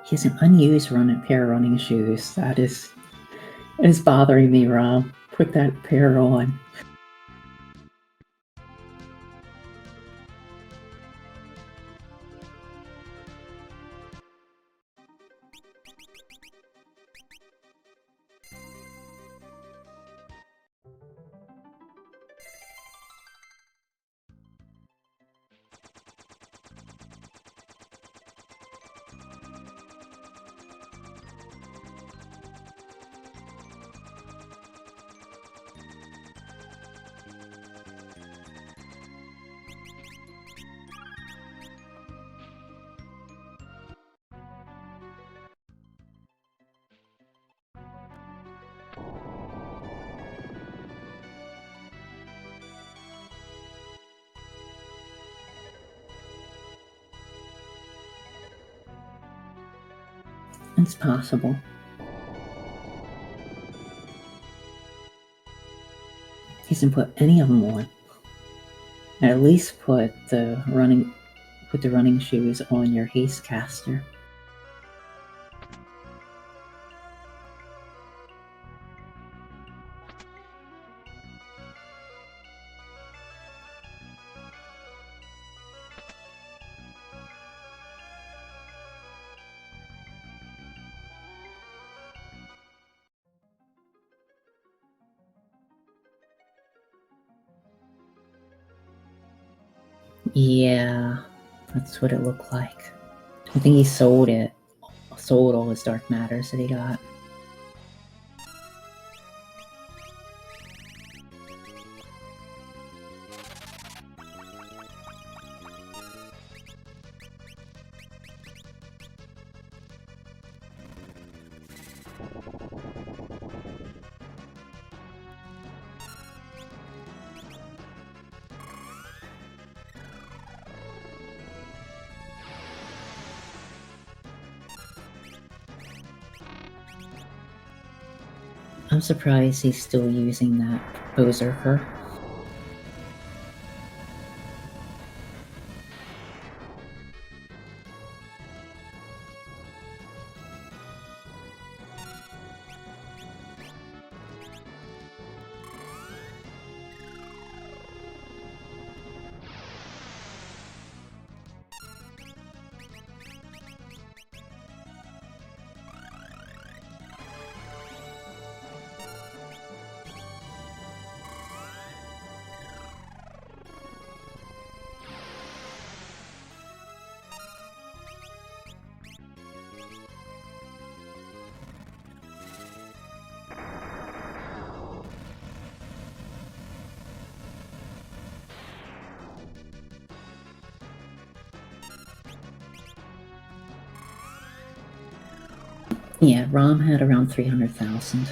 [SPEAKER 1] He has an unused pair of running shoes. That is bothering me, Rom. Put that pair on. It's possible. He doesn't put any of them on. At least put the running shoes on your haste caster. Yeah, that's what it looked like. I think he sold it. Sold all his dark matters that he got. I'm surprised he's still using that Berserker. Yeah, Rom had around 300,000.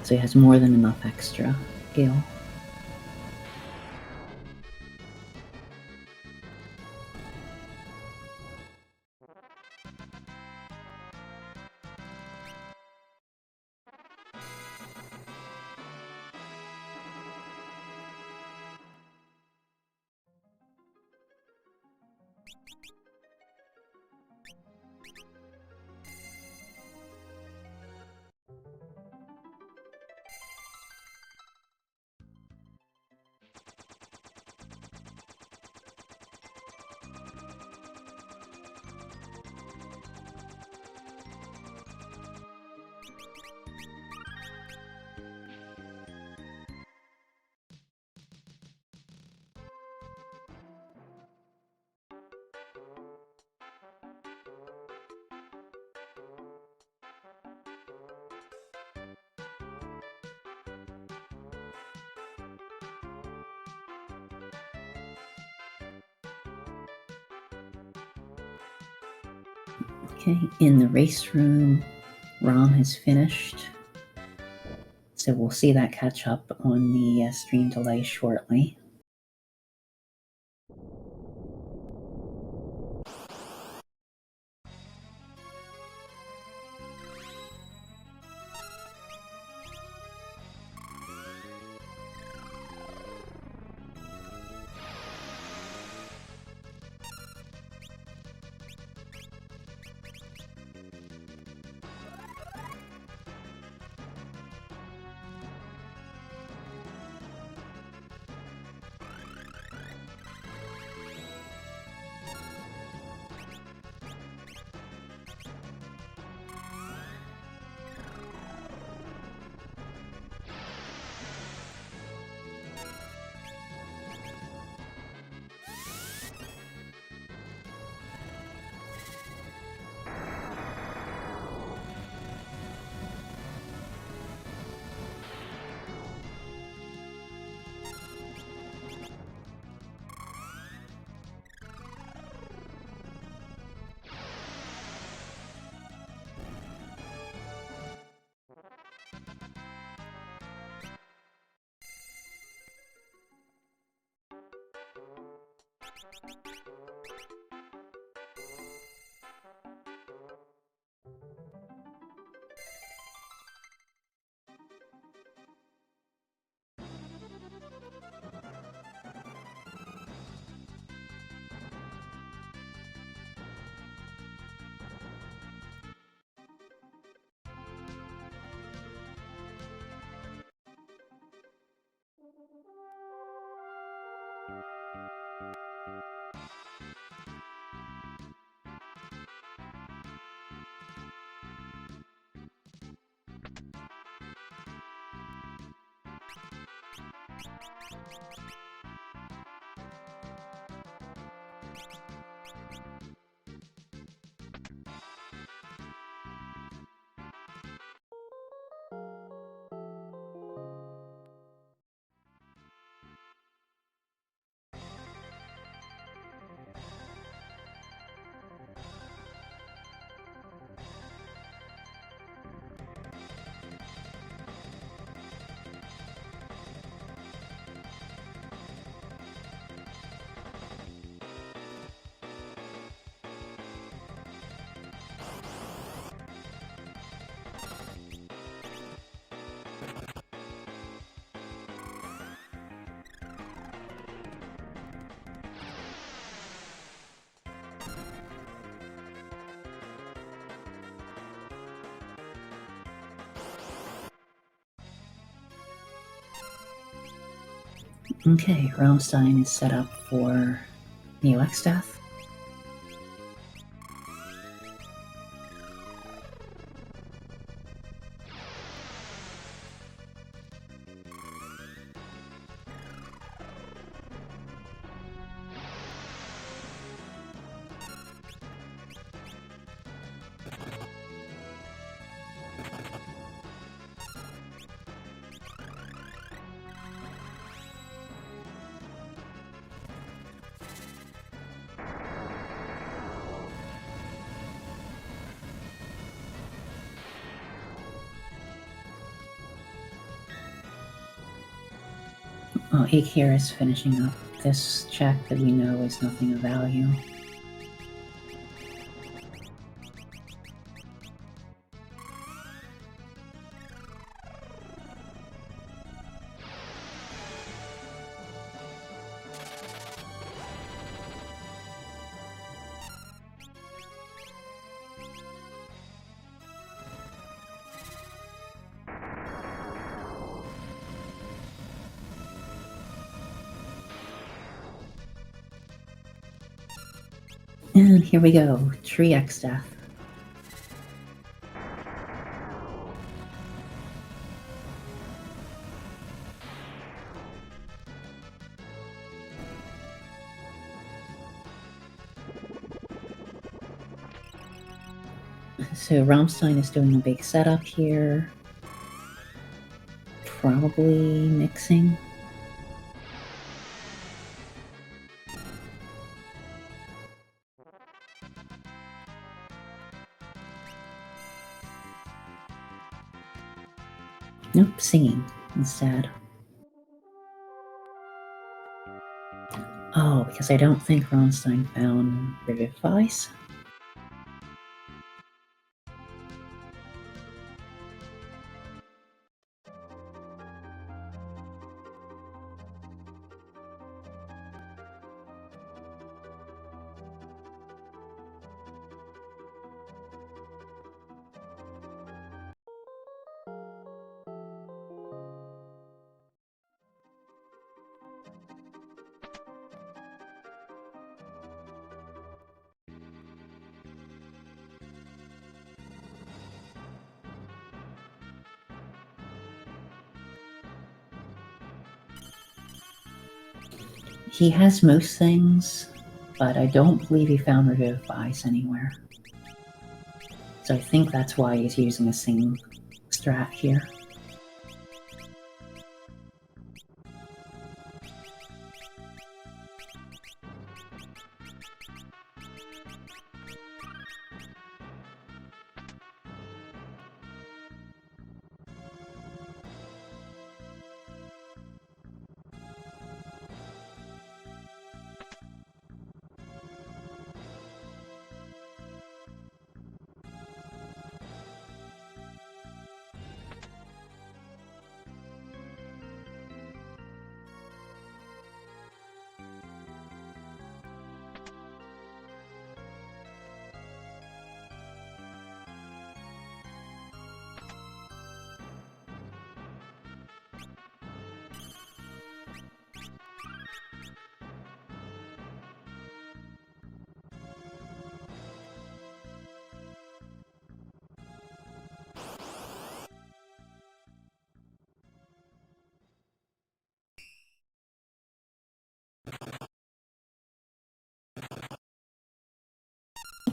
[SPEAKER 1] So he has more than enough extra gil. Okay, in the race room, Rom has finished. So we'll see that catch up on the stream delay shortly. Okay, Rom-Stein is set up for Neelix death. Eykir is finishing up this check that we know is nothing of value. And here we go, Tree X death. So Rom-Stein is doing a big setup here. Probably mixing. Nope, singing instead. Oh, because I don't think Rom-Stein found Revivifies. He has most things, but I don't believe he found Revivifies anywhere. So I think that's why he's using a sing strat here.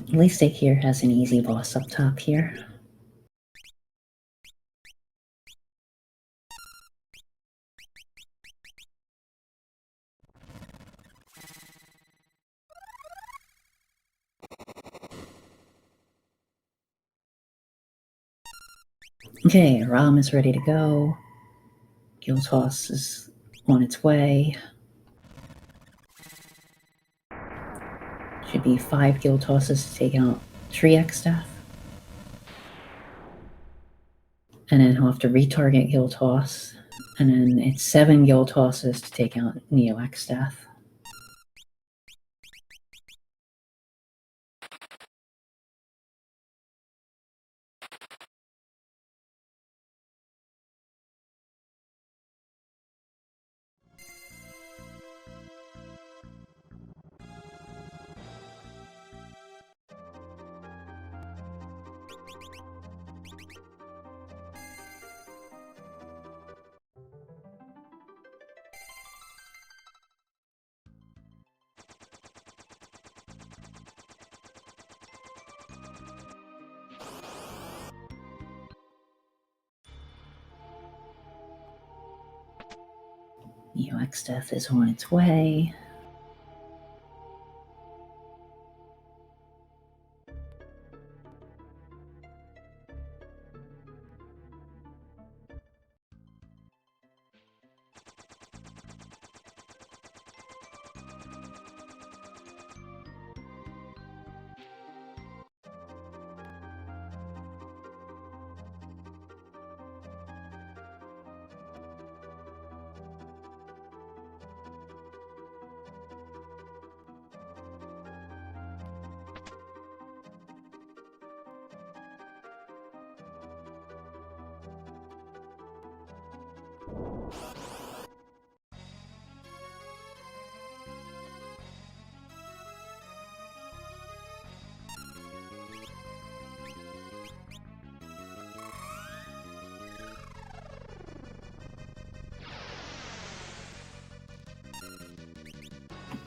[SPEAKER 1] At least eykir has an easy boss up top here. Okay, Rom is ready to go. Guild Toss is on its way. Should be 5 Guild Tosses to take out Triek staff. And then he'll have to retarget Guild Toss. And then it's 7 Guild Tosses to take out Neo-X staff. Neo-X death is on its way.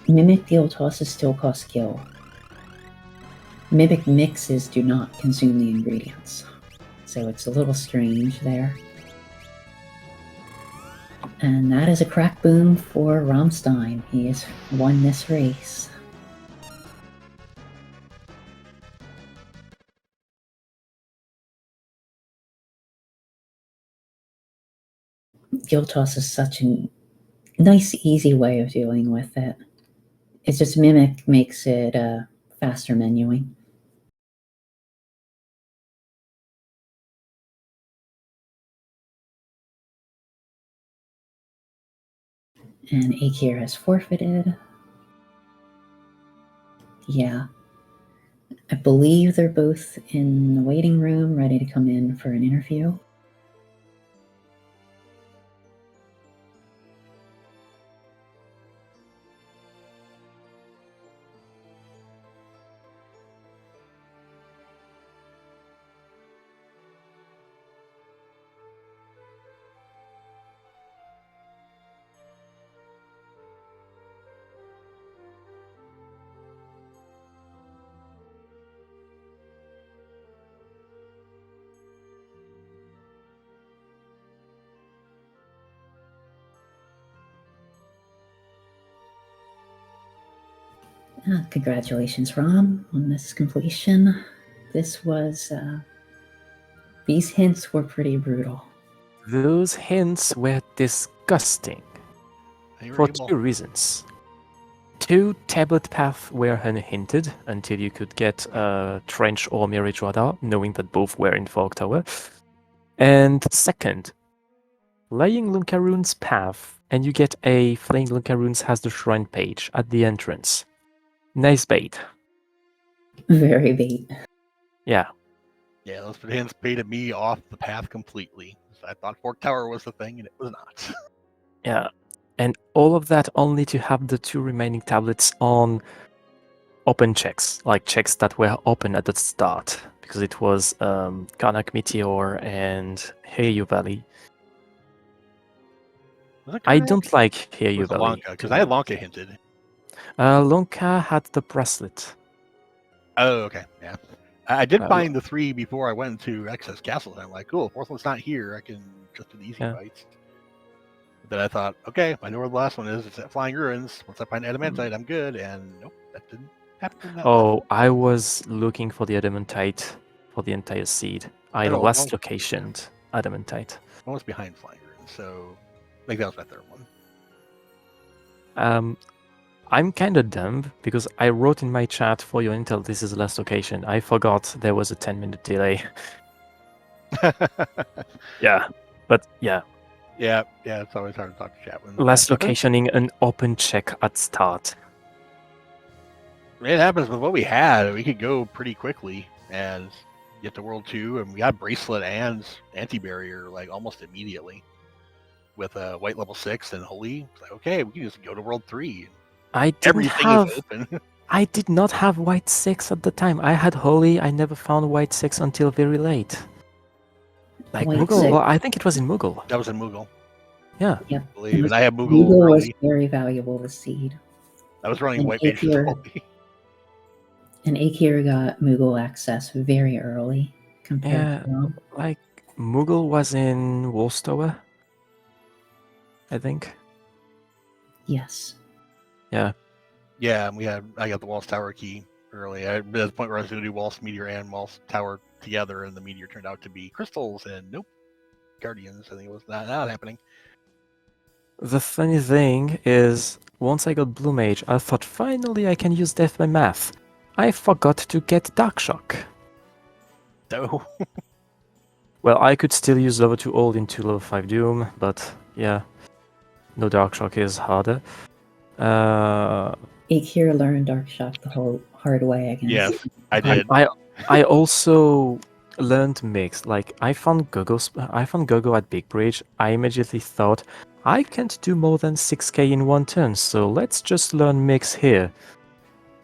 [SPEAKER 1] Mimic Guild Tosses still cost skill. Mimic mixes do not consume the ingredients. So it's a little strange there. And that is a crack boom for Rom-Stein. He has won this race. Guild Toss is such a nice, easy way of dealing with it. It's just Mimic makes it faster menuing. And eykir has forfeited. Yeah. I believe they're both in the waiting room, ready to come in for an interview. Congratulations, Rom, on this completion. This was, these hints were pretty brutal.
[SPEAKER 2] Those hints were disgusting. For 2 reasons. 2 tablet paths were unhinted until you could get Trench or Mirage Radar, knowing that both were in Fog Tower. And second, Laying Luncarune's path, and you get a Flaying Luncarune's has the shrine page at the entrance. Nice bait.
[SPEAKER 1] Very bait.
[SPEAKER 2] Yeah.
[SPEAKER 3] Yeah, those hints baited me off the path completely. I thought Fork Tower was the thing, and it was not.
[SPEAKER 2] Yeah. And all of that only to have the 2 remaining tablets on open checks, like checks that were open at the start, because it was Karnak Meteor and Heiyu Valley. I don't like Heiyu Valley.
[SPEAKER 3] Because I had Lanka hinted.
[SPEAKER 2] Lonka had the bracelet.
[SPEAKER 3] Oh, okay, yeah. I did
[SPEAKER 2] Uh,
[SPEAKER 3] find the 3 before I went to Excess Castle, and I'm like, cool, 4th one's not here. I can just do the easy
[SPEAKER 2] Yeah.
[SPEAKER 3] fights. But then I thought, okay, I know where the last one is. It's at Flying Ruins. Once I find Adamantite, I'm good. And nope, that didn't happen in that last
[SPEAKER 2] Oh, I was looking for the Adamantite for the entire seed. I
[SPEAKER 3] Oh,
[SPEAKER 2] last
[SPEAKER 3] well,
[SPEAKER 2] locationed Adamantite.
[SPEAKER 3] one was behind Flying Ruins, so I think that was my 3rd one.
[SPEAKER 2] I'm kind of dumb because I wrote in my chat for your intel this is the last location. I forgot there was a 10-minute delay. Yeah, but yeah,
[SPEAKER 3] yeah, it's always hard to talk to chat when
[SPEAKER 2] last
[SPEAKER 3] that happens.
[SPEAKER 2] locationing an open check at start.
[SPEAKER 3] It happens with what we had. We could go pretty quickly and get to World 2, and we got Bracelet and Anti-Barrier like almost immediately. With White level 6 and Holy, it's like, okay, we can just go to World 3.
[SPEAKER 2] I didn't
[SPEAKER 3] Everything
[SPEAKER 2] have.
[SPEAKER 3] is open.
[SPEAKER 2] I did not have White 6 at the time. I had Holy. I never found White 6 until very late. Like
[SPEAKER 1] White
[SPEAKER 2] Mughal.
[SPEAKER 1] 6.
[SPEAKER 2] Well, I think it was in Mughal.
[SPEAKER 3] That was in Moogle,
[SPEAKER 2] Yeah.
[SPEAKER 1] Yep.
[SPEAKER 3] I believe. And I have Moogle
[SPEAKER 1] Moogle was
[SPEAKER 3] early.
[SPEAKER 1] very valuable to seed.
[SPEAKER 3] I was running
[SPEAKER 1] and
[SPEAKER 3] White Pages
[SPEAKER 1] eykir.
[SPEAKER 3] Holy.
[SPEAKER 1] And eykir got Moogle access very early compared to Rom.
[SPEAKER 2] Like Mughal was in Wolstower, I think.
[SPEAKER 1] Yes.
[SPEAKER 2] Yeah.
[SPEAKER 3] Yeah, and I got the Walls Tower key early. At the point where I was going to do Walls Meteor and Walls Tower together, and the Meteor turned out to be crystals, and nope, Guardians. I think it was not happening.
[SPEAKER 2] The funny thing is, once I got Blue Mage, I thought finally I can use Death by Math. I forgot to get Dark Shock.
[SPEAKER 3] So,
[SPEAKER 2] Well, I could still use level 2 Old into level 5 Doom, but yeah, no Dark Shock is harder.
[SPEAKER 1] eykir learned Dark Shock the whole hard way against.
[SPEAKER 3] yes, I did.
[SPEAKER 2] I also learned mix. Like I found Gogo at Big Bridge. I immediately thought I can't do more than 6k in one turn, so let's just learn mix here.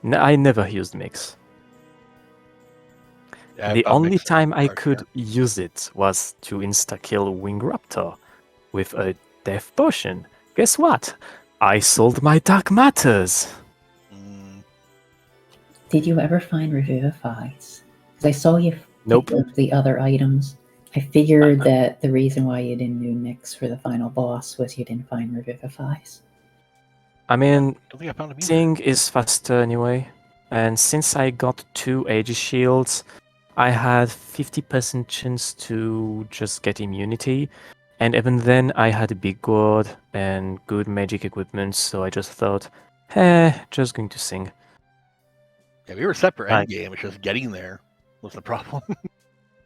[SPEAKER 2] I never used mix.
[SPEAKER 3] Yeah,
[SPEAKER 2] The only time I
[SPEAKER 3] Dark
[SPEAKER 2] could
[SPEAKER 3] Shock.
[SPEAKER 2] use it was to insta-kill Wing Raptor with a Death Potion. Guess what? I sold my Dark Matters.
[SPEAKER 1] Did you ever find Revivifies? Because I saw you
[SPEAKER 2] Nope.
[SPEAKER 1] pick up the other items. I figured that the reason why you didn't do mix for the final boss was you didn't find Revivifies.
[SPEAKER 2] I mean,
[SPEAKER 3] Don't think I found him either.
[SPEAKER 2] Sting is faster anyway, and since I got 2 Aegis shields, I had 50% chance to just get immunity, and even then I had a big gourd and good magic equipment, so I just thought, just going to sing.
[SPEAKER 3] Yeah, we were set for
[SPEAKER 2] Right.
[SPEAKER 3] endgame. It's just getting there was the problem.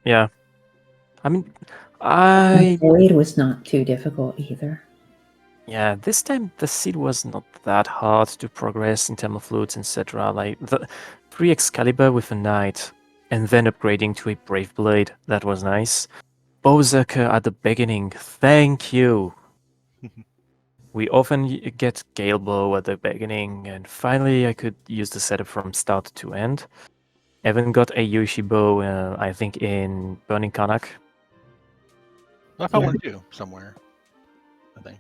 [SPEAKER 2] Yeah. I mean,
[SPEAKER 1] Void was not too difficult either.
[SPEAKER 2] Yeah, this time the seed was not that hard to progress in terms of loots, etc. Like the pre-Excalibur with a knight, and then upgrading to a Brave Blade, that was nice. Berserker at the beginning, thank you! We often get Gale Bow at the beginning, and finally I could use the setup from start to end. Even got a Yoshi Bow, I think in Burning Karnak.
[SPEAKER 3] I found
[SPEAKER 1] Yeah.
[SPEAKER 3] one too somewhere, I think.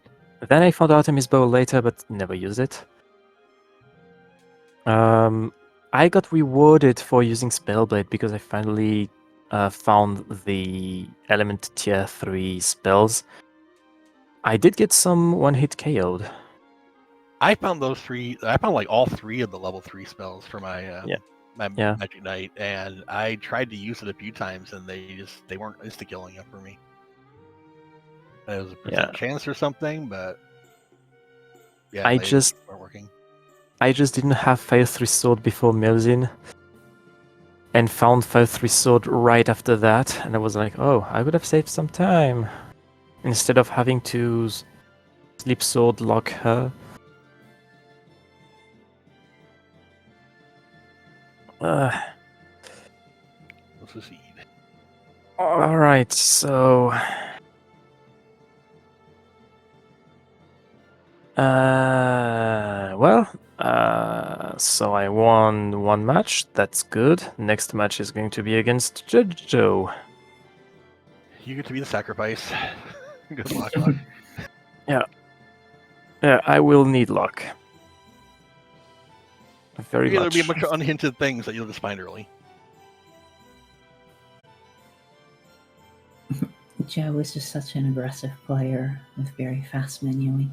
[SPEAKER 2] Then I found Artemis Bow later, but never used it. I got rewarded for using Spellblade because I finally found the element tier 3 spells. I did get some one-hit KO'd.
[SPEAKER 3] I found those 3. I found like all 3 of the level 3 spells for my my
[SPEAKER 2] Yeah.
[SPEAKER 3] Magic Knight, and I tried to use it a few times, and they weren't insta killing it for me. It was a percent chance or something, but yeah,
[SPEAKER 2] I
[SPEAKER 3] they
[SPEAKER 2] just
[SPEAKER 3] weren't working.
[SPEAKER 2] I just didn't have Fire 3 Sword before Melzin, and found Fire 3 Sword right after that, and I was like, oh, I could have saved some time instead of having to Sleep Sword lock her.
[SPEAKER 3] Let's proceed.
[SPEAKER 2] All right, so so I won one match. That's good. Next match is going to be against Judge Joe.
[SPEAKER 3] You get to be the sacrifice. Good luck.
[SPEAKER 2] Yeah, I will need luck. Very
[SPEAKER 3] There'll
[SPEAKER 2] much.
[SPEAKER 3] be a bunch of unhinted things that you'll just find early.
[SPEAKER 1] Joe is just such an aggressive player with very fast menuing.